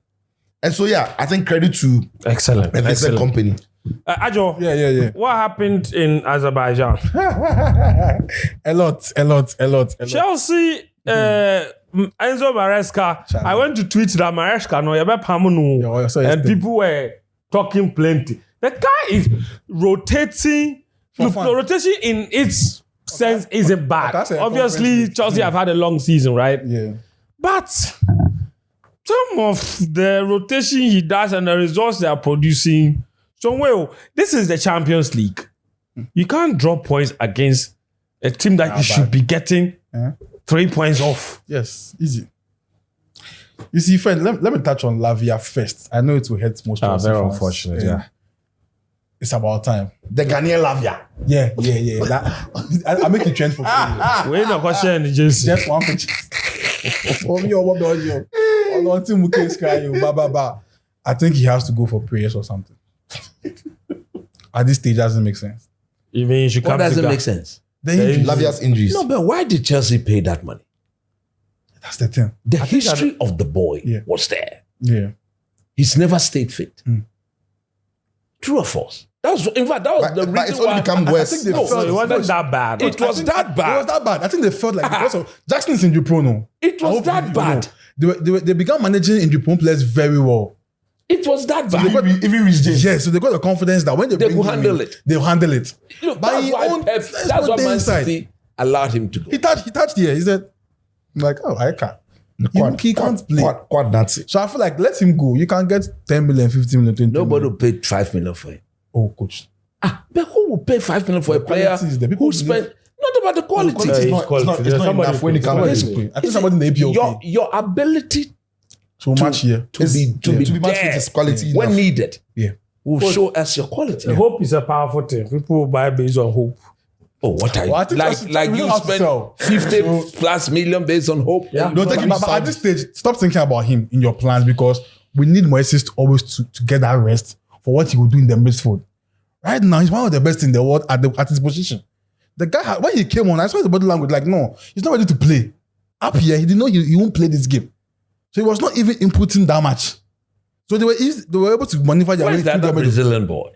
And so I think credit to Vincent Kompany. Ajo, yeah. What happened in Azerbaijan? a lot. Chelsea, Enzo Maresca. I went to tweet that Maresca and people were talking plenty. The guy is rotating. Look, the rotation in its sense isn't bad. Obviously, Chelsea have had a long season, right? Yeah. But some of the rotation he does and the results they are producing. So, this is the Champions League. You can't drop points against a team that you should be getting 3 points off. Yes, easy. You see, friend, let me touch on Lavia first. I know it will hurt most people. Very unfortunate, It's about time. The Ghanaian Lavia. Yeah. I make it trend for 4 years. Wait, no question, just one picture. I think he has to go for prayers or something. At this stage, doesn't make sense. You mean you should come? What doesn't make sense? Lavia's injuries. No, but why did Chelsea pay that money? That's the thing. The history of the boy was there. Yeah. He's never stayed fit. True or false? That was the But reason it's only why. become worse. I think they No, felt it wasn't that bad. It was that It bad. was that bad. I think they felt like because of Jackson's injury prone. It was that bad. They began managing injury prone players very well. It was that They bad. got even reached James. Yes, so they got the confidence that when they They bring will him handle in, it. they'll handle it. Look, But that's he why owned- Pep, that's that's what why they Man inside. City allowed him to go. He touched here. He said, like, oh, I can't. He can't play. Quad Nazi. So I feel like let him go. You can get 10 million, 15 million, 20 Nobody million. will pay 5 million for him. Oh, coach. But who will pay 5 million for a player quality is there. People who spent not about the quality? It's not enough when it comes to I think somebody in the APL will pay. Your ability So much here. to be Man there City's quality when enough. needed Yeah. will show us your quality. Hope is a powerful thing. People buy based on hope. Oh, what are you Well, I think like we you don't have to spend sell. 50 plus million based on hope? Yeah. No, thank you. But at this stage, stop thinking about him in your plans because we need Moises to always to get that rest for what he will do in the midfield. Right now, he's one of the best in the world at his position. The guy, when he came on, I saw his body language like, no, he's not ready to play. Up here, he didn't know he won't play this game. So he was not even inputting that much. So they were able to maneuver their Where's way that through the Brazilian boy?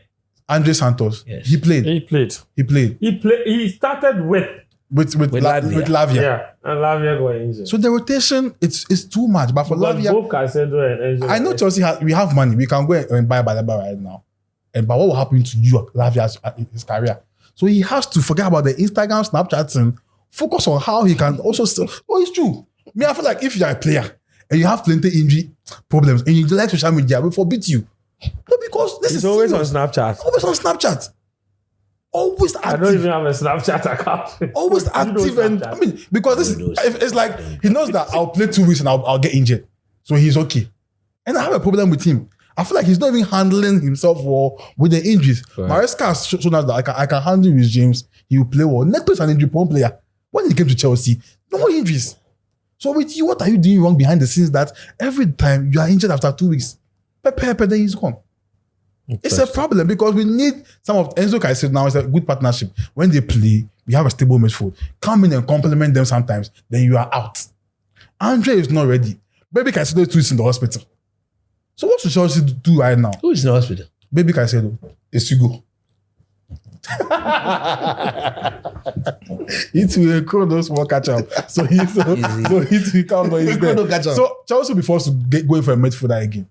Andre Santos. Yes. He played. He played. He started with With Lavia. yeah, and Lavia got injured. So the rotation, it's too much. But for Lavia, both Caicedo and I know Chelsea we have money. We can go and buy Baleba right now. But what will happen to you, Lavia's his career? So he has to forget about the Instagram, Snapchat, and focus on how he can also still. Oh, it's true. Me, I feel like if you're a player and you have plenty injury problems and you like social media, we forbid you. No, because this He's is always serious. on Snapchat. Always on Snapchat. Always I don't active. even have a Snapchat account. Always You know active. And Snapchat. I mean, because this is, it's like he knows that I'll play 2 weeks and I'll get injured. So he's okay. And I have a problem with him. I feel like he's not even handling himself well with the injuries. Right. Maresca has shown us that I can handle with James. He will play well. Neto is an injury-prone player. When he came to Chelsea, no more injuries. So with you, what are you doing wrong behind the scenes that every time you are injured after 2 weeks, Pepe, then he's gone? It's a problem because we need some of Enzo Caicedo now is a good partnership. When they play, we have a stable midfield. Come in and complement them sometimes, then you are out. Andre is not ready. Baby Caicedo is 2 weeks in the hospital. So what should Chelsea do right now? Who is in the hospital? Baby Caicedo. It's Hugo. It will Kronos will catch up. So he can't know he's there. Kronos catch up. So Chelsea will be forced to going for a midfielder again.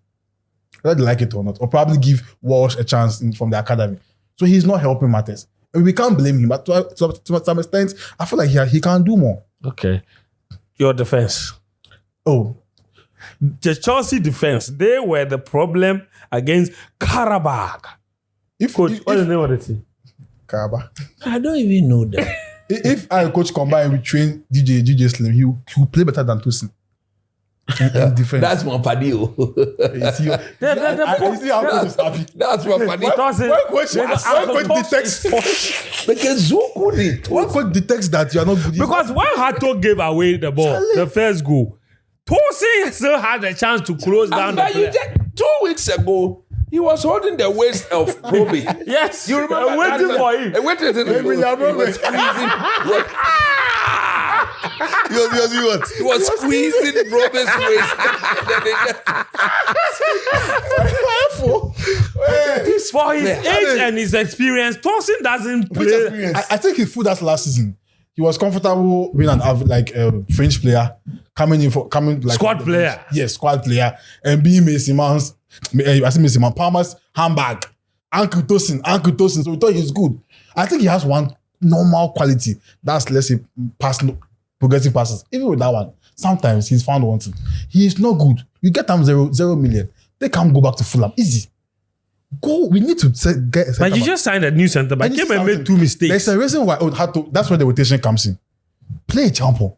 Whether they like it or not. Or probably give Walsh a chance from the academy. So he's not helping matters. And we can't blame him. But to some extent, I feel like he can do more. Okay. Your defense. Oh, The Chelsea defense, they were the problem against Karabakh. Coach, what's the name of the team? Karaba. I don't even know that. If I coach combine, we train DJ Slim, he will play better than Tosin. In defense. That's my padio. You see how coach is happy. That's my padio. When coach detects Because Zokuri. when coach detects that you are not good. Because when Hato gave away the ball, the first goal, Tosin still had a chance to close down the But you player. just 2 weeks ago, he was holding the waist of Kobe. Yes, You remember waiting that? for him. Waiting for him. He was squeezing. He was squeezing Robert's waist. For his age and his experience, Tosin doesn't play. I think he flew that last season. He was comfortable being an French player coming like Squad player. Yes, squad player, and being Mason Mount's. I see Mason Mount, Palmer's handbag, Uncle Tosin. So we thought he was good. I think he has one normal quality. That's let's say progressive passes. Even with that one, sometimes he's found wanting. He is not good. You get them 0 million. They can't go back to Fulham. Easy. Go. We need to get. But you just signed a new centre back. And Came it's and made something. 2 mistakes. There's a reason why that's where the rotation comes in. Play a champion.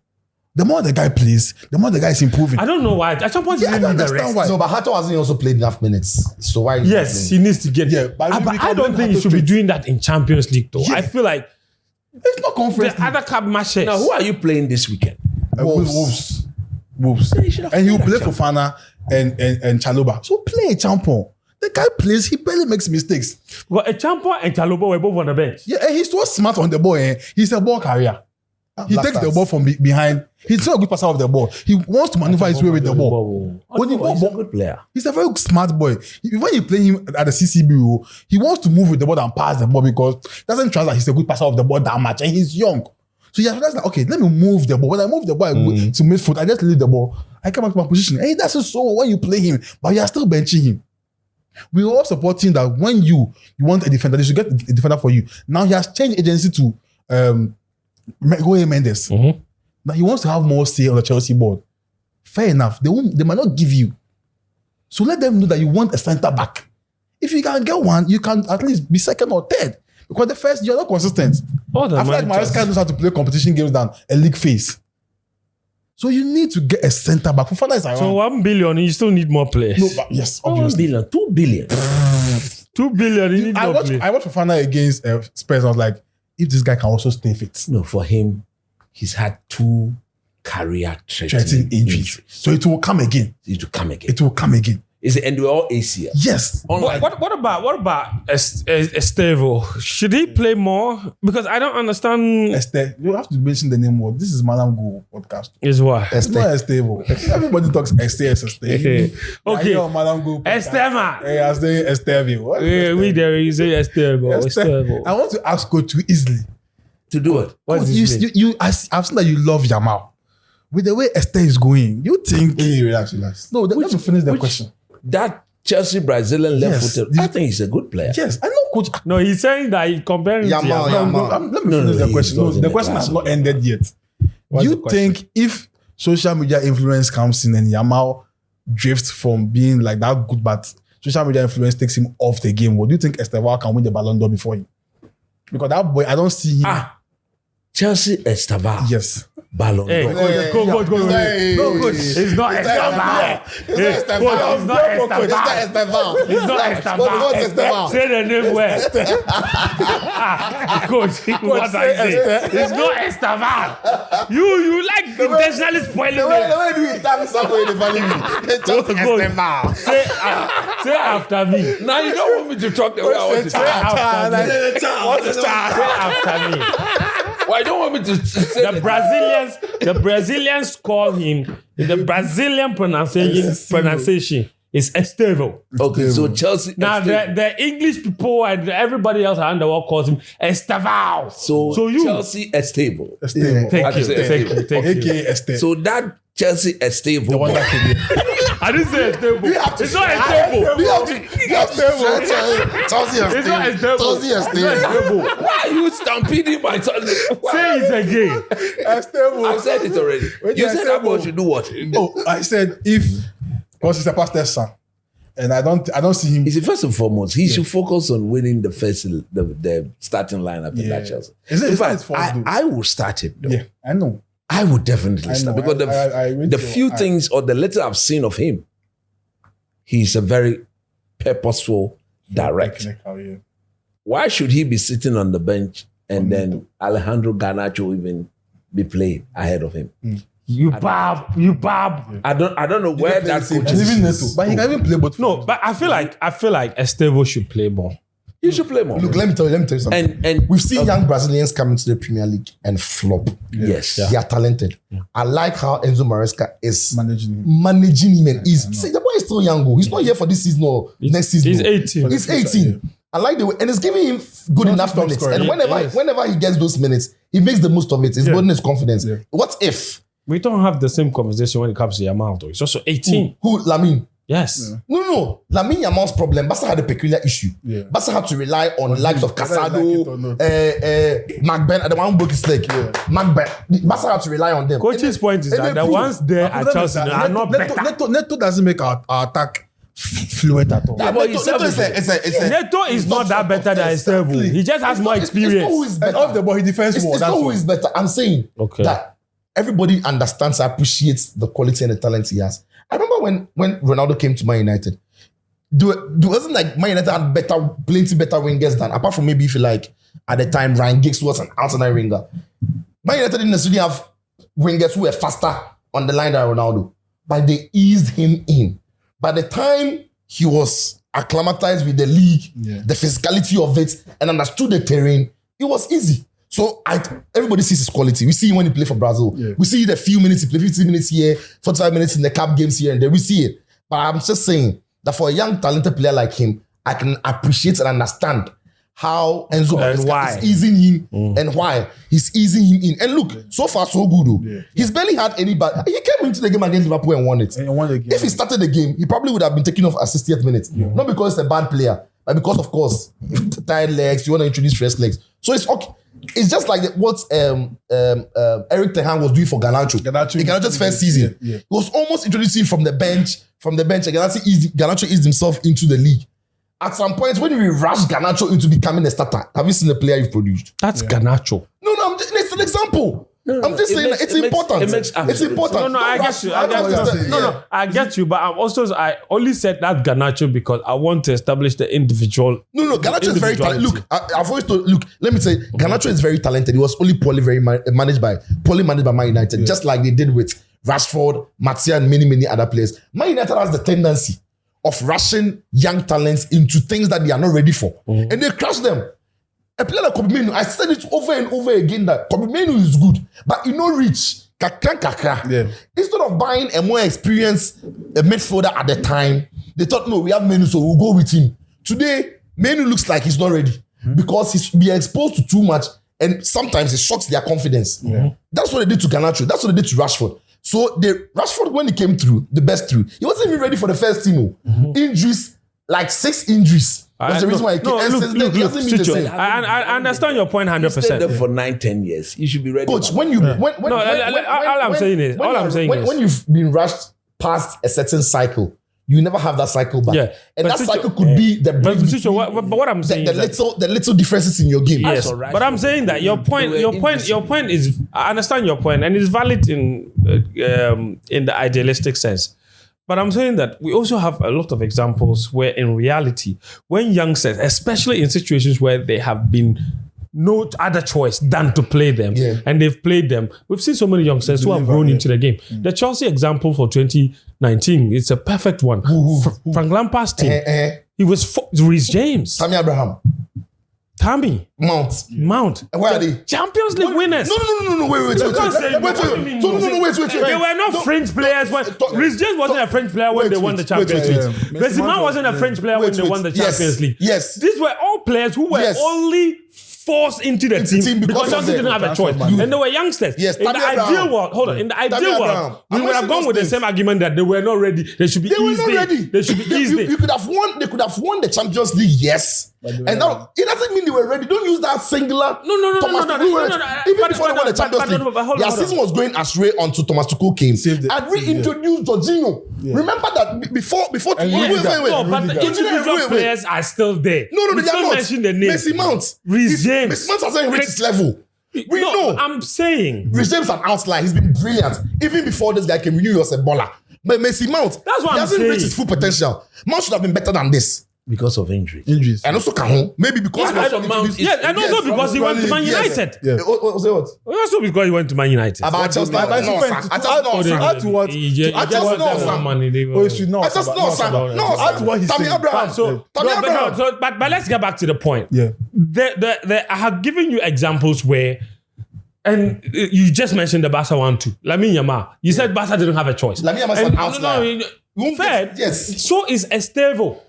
The more the guy plays, the more the guy is improving. I don't know why. At some point, Yeah, I didn't don't need the understand rest. why. No, but Hato hasn't also played enough minutes. So why? is Yes, he he needs to get. Yeah, but we but I can don't blame think he Hato should be straight. doing that in Champions League, though. Yeah. I feel like It's not conference. the other cup matches. Now, who are you playing this weekend? Wolves. They should have And he'll played play that for Fana and Chaloba. So play a champion. The guy plays, he barely makes mistakes. Well, a Champa and Chaloba were both on the bench. Yeah, and he's so smart on the ball. He's a ball carrier. He takes the ball from behind. He's not a good passer of the ball. He wants to maneuver his way with the ball. He's a good player. He's a very smart boy. When you play him at the CCB, he wants to move with the ball and pass the ball because it doesn't translate. He's a good passer of the ball that much, and he's young. So he has realized that, okay, let me move the ball. When I move the ball I go to midfield, I just leave the ball. I come back to my position. Hey, that's so when you play him, but you are still benching him. We are all supporting that when you want a defender, they should get a defender for you. Now he has changed agency to Mendes. Now he wants to have more say on the Chelsea board. Fair enough. They might not give you. So let them know that you want a centre back. If you can get one, you can at least be second or third. Because the first, you're not consistent. I feel like Maresca knows how to play competition games than a league phase. So you need to get a centre back. Fofana is around. So 1 billion, you still need more players. No, but yes, obviously. 1 billion, 2 billion. 2 billion, you need more players. I watched Fofana against Spurs. I was like, if this guy can also stay fit. No, for him, he's had 2 career-threatening injuries. So it will come again. It will come again. It will come again. And they were all ACL. Yes. What about Estevo? Should he play more? Because I don't understand. Esther, you have to mention the name. What? This is Malam Go podcast. Is what? It's not Estevo. Everybody talks Esther. Okay. Malam Go. Estema. I was saying Estevio. We there. You say Estevo. I want to ask Coach easily. To do it. I've seen that you love Yamal. With the way Esther is going, you think? Relax. No, let me finish the question. That Chelsea Brazilian left-footed, I think he's a good player. Yes, I know, Coach. No, he's saying that he's comparing Yamal. Let me finish the question. No, the question has not ended yet. Do you think if social media influence comes in and Yamal drifts from being like that good, but social media influence takes him off the game, what do you think Esteval can win the Ballon d'Or before him? Because that boy, I don't see him. Chelsea Esteval. Yes. Ballon d'Or. Go. No, Coach. It's not Esteval. It's not Esteval. Say the name well. Coach, what I say? It's not Esteval. You like intentionally spoiling it. Why do you tell somebody to value me? It's just Esteval. Say after me. Now you don't want me to talk the way I want to talk. Say after me. Why don't want me to say the Brazilians call him the Brazilian pronunciation is Estevo. Okay, so Chelsea. Now the English people and everybody else around the world calls him Esteval. So you Chelsea Estevo. Thank you. AKA Esteve. So that Chelsea Estevo. The one that came in. I didn't say Estevo. It's not Estevo. Chelsea Estevo. Why are you stampeding my son? Say it again. Estevo. I said it already. You said that boy should do what? Oh, I said because he's a pastor's son. And I don't see him. He said, first and foremost, he should focus on winning the starting lineup in that Chelsea. In fact, I will start it though. Yeah, I know. I would definitely start because the few things or the little I've seen of him, he's a very purposeful director. Why should he be sitting on the bench and then Alejandro Garnacho even be playing ahead of him? You bab. I don't know where that coach is. Even Neto, but he can even play both. No, but I feel like Estevo should play more. He should play more. Look, let me tell you something. And we've seen young Brazilians come into the Premier League and flop. Yes. They are talented. I like how Enzo Maresca is managing him. And see, the boy is still young. He's not here for this season or next season. He's 18. He's 18. I like the way, and it's giving him good enough minutes. And whenever he gets those minutes, he makes the most of it. It's building his confidence. Yeah. What if? We don't have the same conversation when it comes to Yamal, though. He's also 18. Who Lamine? Yes. Yeah. No. Lamine Yamal's problem, Barca had a peculiar issue. Yeah. Barca had to rely on the likes of Casado, McBen, the one who broke his leg. McBen. Barca had to rely on them. Coach's point is that the ones there at Chelsea are not better. Neto doesn't make our attack fluent at all. Neto is not that better than Estevo. He just has more experience. And off the ball, he defends more. It's not who is better. I'm saying that everybody understands, appreciates the quality and the talent he has. I remember when Ronaldo came to Man United, it wasn't like Man United had plenty better wingers than, apart from maybe if you like, at the time, Ryan Giggs was an outside winger. Man United didn't necessarily have wingers who were faster on the line than Ronaldo, but they eased him in. By the time he was acclimatized with the league, the physicality of it, and understood the terrain, it was easy. So everybody sees his quality. We see him when he plays for Brazil. Yeah. We see the few minutes he plays, 15 minutes here, 45 minutes in the cup games here and there. We see it. But I'm just saying that for a young, talented player like him, I can appreciate and understand how Enzo Maresca is easing him and why he's easing him in. And look, so far so good. Though. Yeah. He's barely had any bad. He came into the game against Liverpool and won it. If he started the game, he probably would have been taken off at 60th minute. Yeah. Not because he's a bad player, but because, of course, tired legs, you want to introduce fresh legs. So it's okay. It's just like what Eric Ten Hag was doing for Garnacho. In Garnacho's first season. Yeah. He was almost introducing from the bench. And Garnacho eased himself into the league. At some point, when we rush Garnacho into becoming a starter, have you seen the player you've produced? That's Garnacho. No, it's an example. I'm just saying it's important. It's important. No, I get you. I get you. But I only said that Garnacho because I want to establish the individual. No, Garnacho is very talented. Look, I've always told. Look, let me say, Garnacho is very talented. He was only poorly managed by Man United, just like they did with Rashford, Martial, and many other players. Man United has the tendency of rushing young talents into things that they are not ready for, and they crush them. A player like Kobe Mainoo, I said it over and over again that Kobe Mainoo is good, but you know reach. Yeah. Instead of buying a more experienced midfielder at the time, they thought, no, we have Mainoo, so we'll go with him. Today, Mainoo looks like he's not ready because he's being exposed to too much, and sometimes it shocks their confidence. That's what they did to Garnacho. That's what they did to Rashford. So Rashford, when he came through, the best through, he wasn't even ready for the first team. Injuries, like 6 injuries. That's the reason why he came. I understand your point 100%. Stayed there for 9-10 years. You should be ready. Coach, when you've been rushed past a certain cycle, you never have that cycle back. Yeah. And that cycle could be the what I'm saying the little differences in your game. Yes, but I'm saying that your point is, I understand your point, and it's valid in the idealistic sense. But I'm saying that we also have a lot of examples where in reality, when youngsters, especially in situations where they have been no other choice than to play them, and they've played them, we've seen so many youngsters who have grown into the game. The Chelsea example for 2019, it's a perfect one. Frank Lampard's team, he was Reece James. Tammy Abraham. Mount. Where are they? Champions League winners. No, wait. They were not French players. Reece James wasn't a French player when they won the Champions League. Benzema wasn't a French player when they won the Champions League. Yes. These were all players who were only forced into the team because Chelsea didn't have a choice. And they were youngsters. Yes, in the ideal world, we would have gone with the same argument that they were not ready. They should be easy. They should be easy. They could have won the Champions League, yes. And now it doesn't mean they were ready. Don't use that singular. No. Even before they won the Champions League, their season was going astray until Thomas Tuchel came and reintroduced Jorginho. Remember that before. But the individual players are still there. No, they are not. Mention the name. Messi Mount. Reece James. Messi Mount hasn't reached his level. We know. I'm saying Reece James is an outlier. He's been brilliant. Even before this guy came, we knew he was a baller. But Messi Mount, that's what he hasn't reached his full potential. Mount should have been better than this. Because of injuries. And also Cajon. Maybe because of Mount. And also because he went to Man United. What? Also because he went to Man United. About Chelsea. I just know. But let's get back to the point. I have given you examples where, and you just mentioned the Barca one too. Lamine Yamal. You said Barca didn't have a choice. Lamine Yamal is an outlier. Yes. So is Estevao.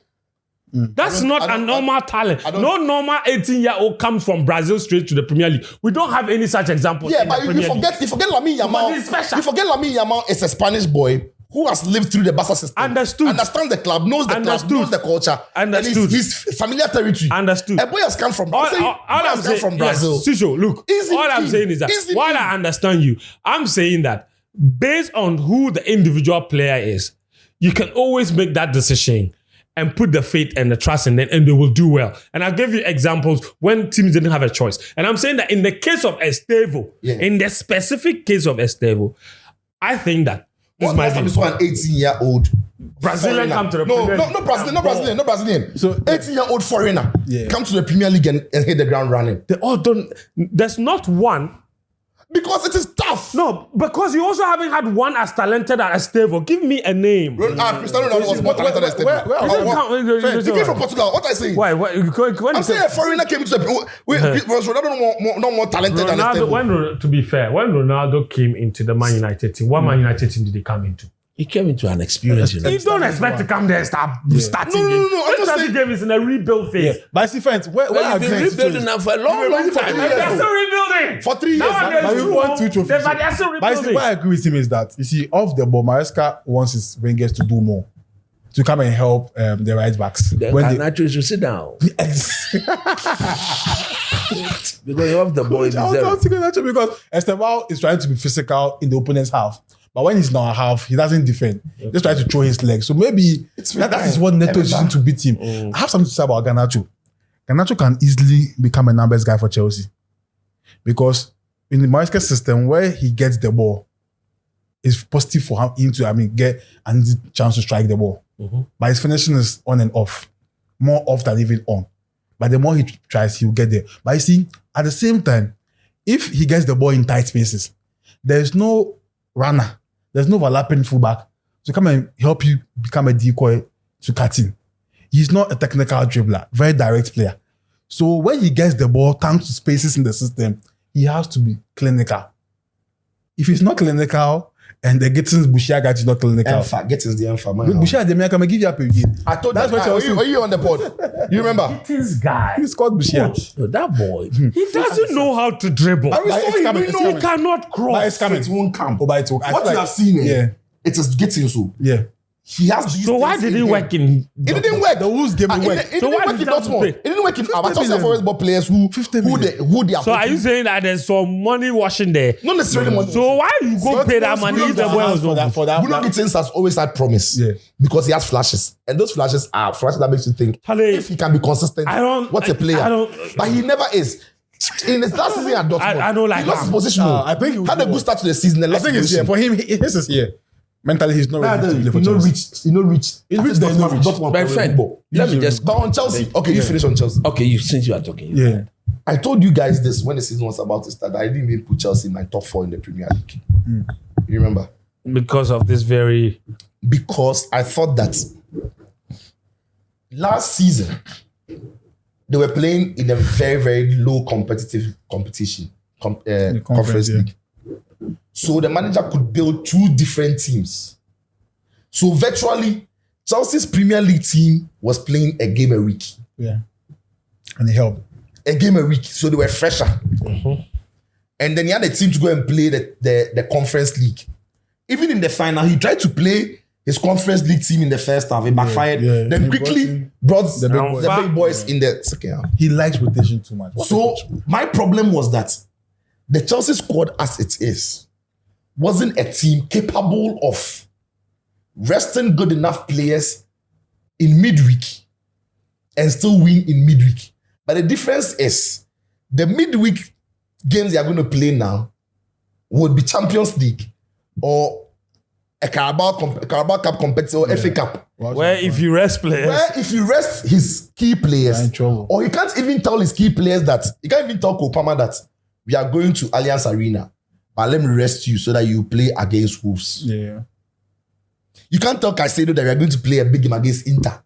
That's not a normal talent. No normal 18-year-old comes from Brazil straight to the Premier League. We don't have any such examples. Yeah, but you forget Lamine Yamal. You forget Lamine Yamal is a Spanish boy who has lived through the Barca system. Understands the club, knows the club, knows the culture. And his familiar territory. A boy has come from Brazil. Sujo, look, all I'm saying is that while I understand you, I'm saying that based on who the individual player is, you can always make that decision and put the faith and the trust in them, and they will do well. And I'll give you examples when teams didn't have a choice. And I'm saying that in the case of Estevao, in the specific case of Estevao, I think that this might be an 18-year-old Brazilian come to the Premier League. No Brazilian. So 18-year-old foreigner come to the Premier League and hit the ground running. They all don't. There's not one. Because it is tough. No, because you also haven't had one as talented as Estevao. Give me a name. Cristiano Ronaldo was more talented than Estevao. He came from Portugal. What are you saying? Why? I'm saying a foreigner came to the... Was Ronaldo not more talented than Estevao? To be fair, when Ronaldo came into the Man United team, what Man United team did he come into? He came into an experience. You don't expect to come there and start starting. No. I'm just saying, game is in a rebuild phase. But I see, friends, where Well, you've been rebuilding now for a long time. They're still rebuilding. for 3 years. But we won 2 trophies. They're still But I see, rebuilding. what I agree with him is that, you see, off the ball, Maresca wants his wingers to do more, to come and help the right backs. Then Garnacho should sit down. Because you have the boy I was thinking that because Estevao is trying to be physical in the opponent's half. But when he's not a half, he doesn't defend. Just try to throw his legs. So maybe that is what Neto is using to beat him. I have something to say about Garnacho. Garnacho can easily become a numbers guy for Chelsea. Because in the Maresca system, where he gets the ball, it's positive for him to get an easy chance to strike the ball. But his finishing is on and off. More off than even on. But the more he tries, he'll get there. But you see, at the same time, if he gets the ball in tight spaces, there's no runner. There's no overlapping fullback to come and help you become a decoy to cut in. He's not a technical dribbler, very direct player. So when he gets the ball, thanks to spaces in the system, he has to be clinical. If he's not clinical, and the Gittins Bushia guy is not clinical. Gittins the Enfa, man. Bushia, they may come and give you up again. I told that's what are you on the pod? You remember? This guy. He's called Bushia. No, that boy. He doesn't know how to dribble. He cannot cross. It won't come. What What you have seen, it is Gittins so. Yeah. He has these So why did it work in? It didn't work. The Wolves game work. It didn't work in Dortmund. It didn't work in Chelsea have always bought players who they are. So are you saying that there's some money washing there? Not necessarily money. So why you go pay that money if the boy was for that? Bruno Gittins has always had promise. Yeah. Because he has flashes. And those flashes are flashes that makes you think if he can be consistent, what's a player? But he never is. In his last season at Dortmund, I don't like he lost his him. position. I think he had a good start to the season. I think it's for him. His is here. Mentally, he's not ready to play for Chelsea. He no reach. My friend, let me just. But on Chelsea, okay, you finish on Chelsea. Okay, since you are talking. Yeah. I told you guys this when the season was about to start. I didn't even put Chelsea in my top 4 in the Premier League. You remember? Because of this very. Because I thought that last season they were playing in a very, very low competitive competition, conference league. So the manager could build 2 different teams. So virtually, Chelsea's Premier League team was playing a game a week. Yeah. And it helped. A game a week. So they were fresher. And then he had a team to go and play the conference league. Even in the final, he tried to play his conference league team in the first half. It backfired. Then quickly brought the big boys in the second half. He likes rotation too much. So my problem was that the Chelsea squad as it is wasn't a team capable of resting good enough players in midweek and still win in midweek. But the difference is the midweek games they are going to play now would be Champions League or a Carabao Cup competition or FA Cup. Where if you rest players. Where if you rest his key players, or he can't even tell his key players that, he can't even tell Kopama that we are going to Allianz Arena, but let me rest you so that you play against Wolves. Yeah. You can't tell Caicedo that we are going to play a big game against Inter.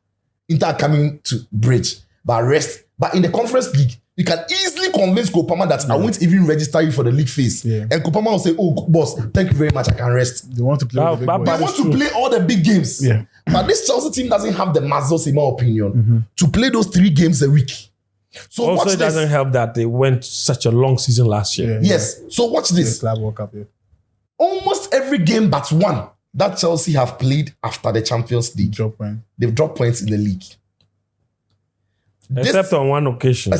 Inter coming to Bridge, but rest. But in the Conference League, you can easily convince Kopama that I won't even register you for the league phase. Yeah. And Kopama will say, oh, boss, thank you very much, I can rest. They want to play all the big boys. They want to play all the big games. Yeah. But this Chelsea team doesn't have the muscles, in my opinion, to play those 3 games a week. So also, it doesn't help that they went such a long season last year. Yes. So watch this. Club World Cup, almost every game but one that Chelsea have played after the Champions League, they've dropped points in the league. Except on one occasion.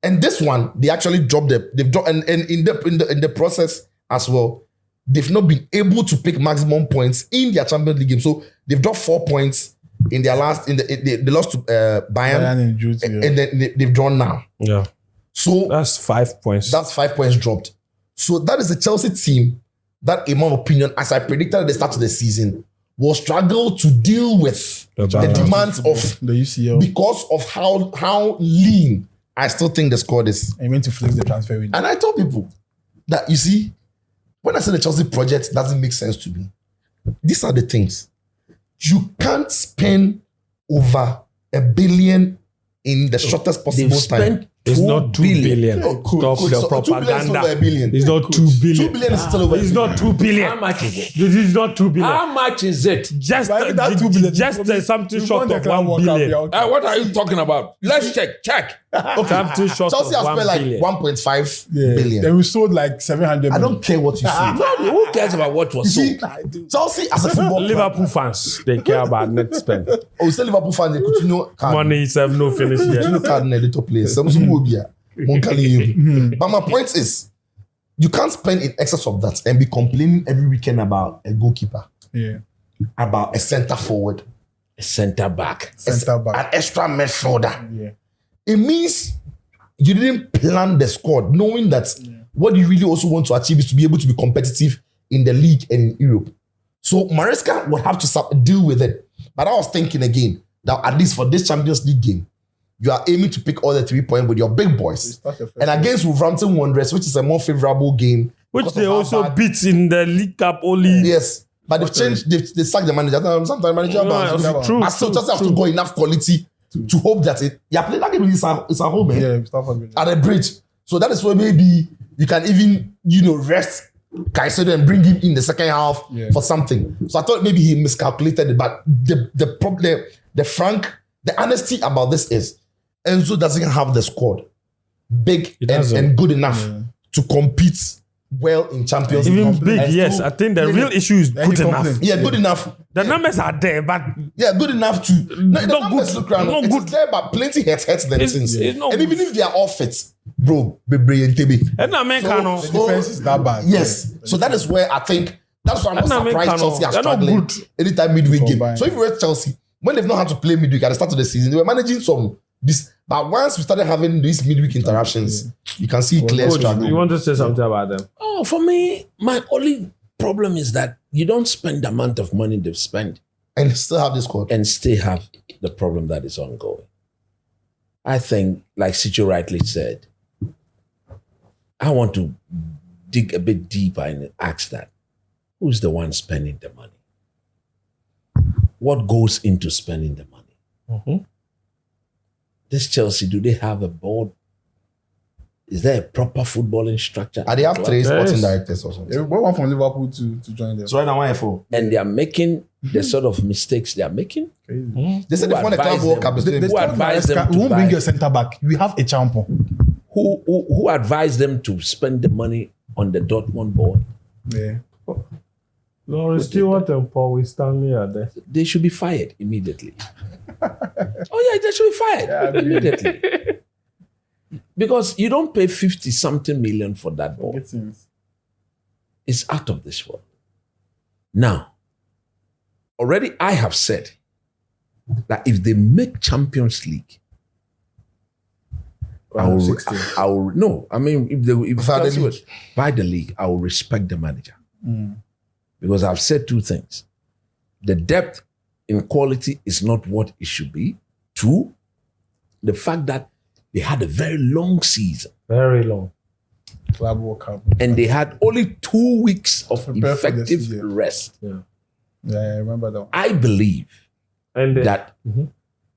And this one, they actually dropped and in the process as well, they've not been able to pick maximum points in their Champions League game. So they've dropped 4 points in their last, they lost to Bayern and then they've drawn now. Yeah. So that's 5 points. That's 5 points dropped. So that is a Chelsea team that, in my opinion, as I predicted at the start of the season, will struggle to deal with the demands of the UCL because of how lean I still think the squad is. And you went to flex the transfer window. And I told people, that, you see, when I say the Chelsea project doesn't make sense to me, these are the things. You can't spend over $1 billion in the shortest possible time. It's not 2 billion. Oh, cool. Stop the So propaganda. 2 billion is over $1 billion. It's not 2 billion. 2 billion is still over. It's not 2 billion. How much is it? This is not 2 billion. How much is it? Just But that 2 billion, something you short won of the 1 billion. What are you talking about? Let's check. Something short Chelsea of has 1 spent like billion. 1.5 Yeah. billion. Then we sold like 700 I million. don't care what you say. No, who cares about what was You see, sold? Chelsea as a football club. Liverpool fans, they care about net spend. Oh, say Liverpool fans, they continue card. Money itself no finish yet. Continue card in the top place. Some will be here. But my point is, you can't spend in excess of that and be complaining every weekend about a goalkeeper, Yeah. about a centre forward, A centre back. Centre back. an extra midfielder. Yeah. It means you didn't plan the squad, knowing that what you really also want to achieve is to be able to be competitive in the league and in Europe. So Maresca would have to deal with it. But I was thinking again that at least for this Champions League game, you are aiming to pick all the 3 points with your big boys. And against Wolverhampton Wanderers, which is a more favorable game. Which because they of how also bad- beat in the League Cup only. Yes. But they've changed, they sacked the manager. Sometimes manager No, true, but still true, just have to go enough quality to hope that playing that game is a home, Yeah, Stafford. at a bridge. So that is where maybe you can even, rest Caicedo and bring him in the second half for something. So I thought maybe he miscalculated it. But the problem, the honesty about this is Enzo doesn't have the squad big and good enough to compete well in Champions League. Even big, yes. I think the real issue is good enough. Yeah, good enough. The numbers are there, but Yeah, good enough to. No, the Not numbers good. look around. Not It's good. there, but plenty hurts them It's- things. it's not And even if they are all fit, bro, Bebre and TB. and I mean, The defense is that bad. Yes. So that is where I think that's why I'm And not I mean, surprised Kano, Chelsea are they're not struggling good. anytime midweek game. Combined. So if you were Chelsea, when they've not had to play midweek at the start of the season, they were managing some this. But once we started having these midweek interruptions, you can see clear Coach, struggle. you want to say something about them? Oh, for me, my only problem is that you don't spend the amount of money they've spent and still have this squad. and still have the problem that is ongoing. I think, like Sicho rightly said, I want to dig a bit deeper and ask that. Who's the one spending the money? What goes into spending the money? Mm-hmm. This Chelsea, do they have a board? Is there a proper footballing structure? And they have 3 Yes. sporting directors or something. Yeah, we want from Liverpool to join them. So right now, why for? And they are making the sort of mistakes they are making? They said they Who won the Club advised World them? Cup. is They doing- Who told advised them Maresca, to we won't buy? bring a centre back. We have a champion. Who advised them to spend the money on the Dortmund board? Yeah. Lawrence Stewart and Paul Stanley are there. They should be fired immediately. Oh yeah, they should be fired immediately. Because you don't pay 50-something million for that board. It's out of this world. Now, already I have said that if they make Champions League, I will no. I mean, if Chelsea would buy the league, I will respect the manager. Because I've said 2 things. The depth in quality is not what it should be. 2, the fact that they had a very long season Very long. Club World Cup. and they had only 2 weeks of Prepare for the effective season. rest. Yeah, I remember that one. I believe And that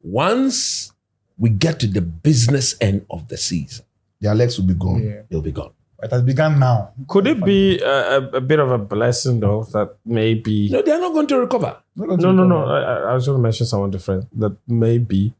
once we get to the business end of the season, Their legs will be gone. Yeah. they'll be gone. It has begun now. could it be a bit of a blessing though that maybe No, they're not going to recover. no. I was going to mention someone different. That maybe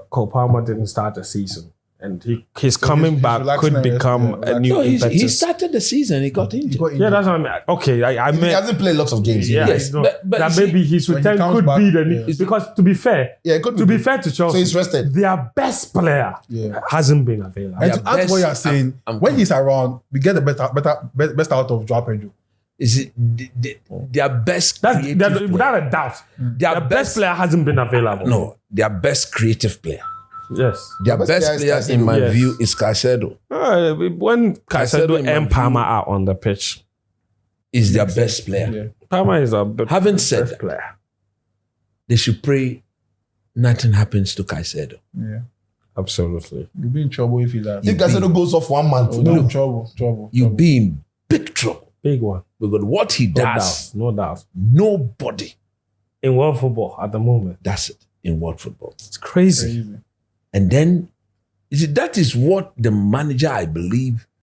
Cole Palmer didn't start the season, and his coming he's back relaxing could and become resting, a new No, he impetus. started the season, he got injured. Yeah, that's what I mean. Okay, I He meant. hasn't played lots of games. Yeah, Yes, it's not- but that you see, maybe his when he return comes could back, be the yeah. because to be fair, Yeah, it could to be fair to Chelsea, So he's rested. their best player Yeah. hasn't been available. And Yeah, to add to what best- you're saying, I'm when he's around, we get the best out of Joao Pedro. Is it their best That's creative that, player? without a doubt. Their Their best player hasn't been available. No, their best creative player. Yes. Their best best player is player, in my Caicedo. view, is Caicedo. When Caicedo in my and view- Palmer are on the pitch, Is their best player. Yeah. Palmer is a bit Having said best that, player. They should pray nothing happens to Caicedo. Yeah. Absolutely. You'll be in trouble if you that. If Cancelo goes off 1 month, No, trouble. You be in big trouble. Big one. Because what he No does, doubt. No doubt. nobody In world football at the moment. does it in world football. It's crazy. And then, you see, that is what the manager, I believe,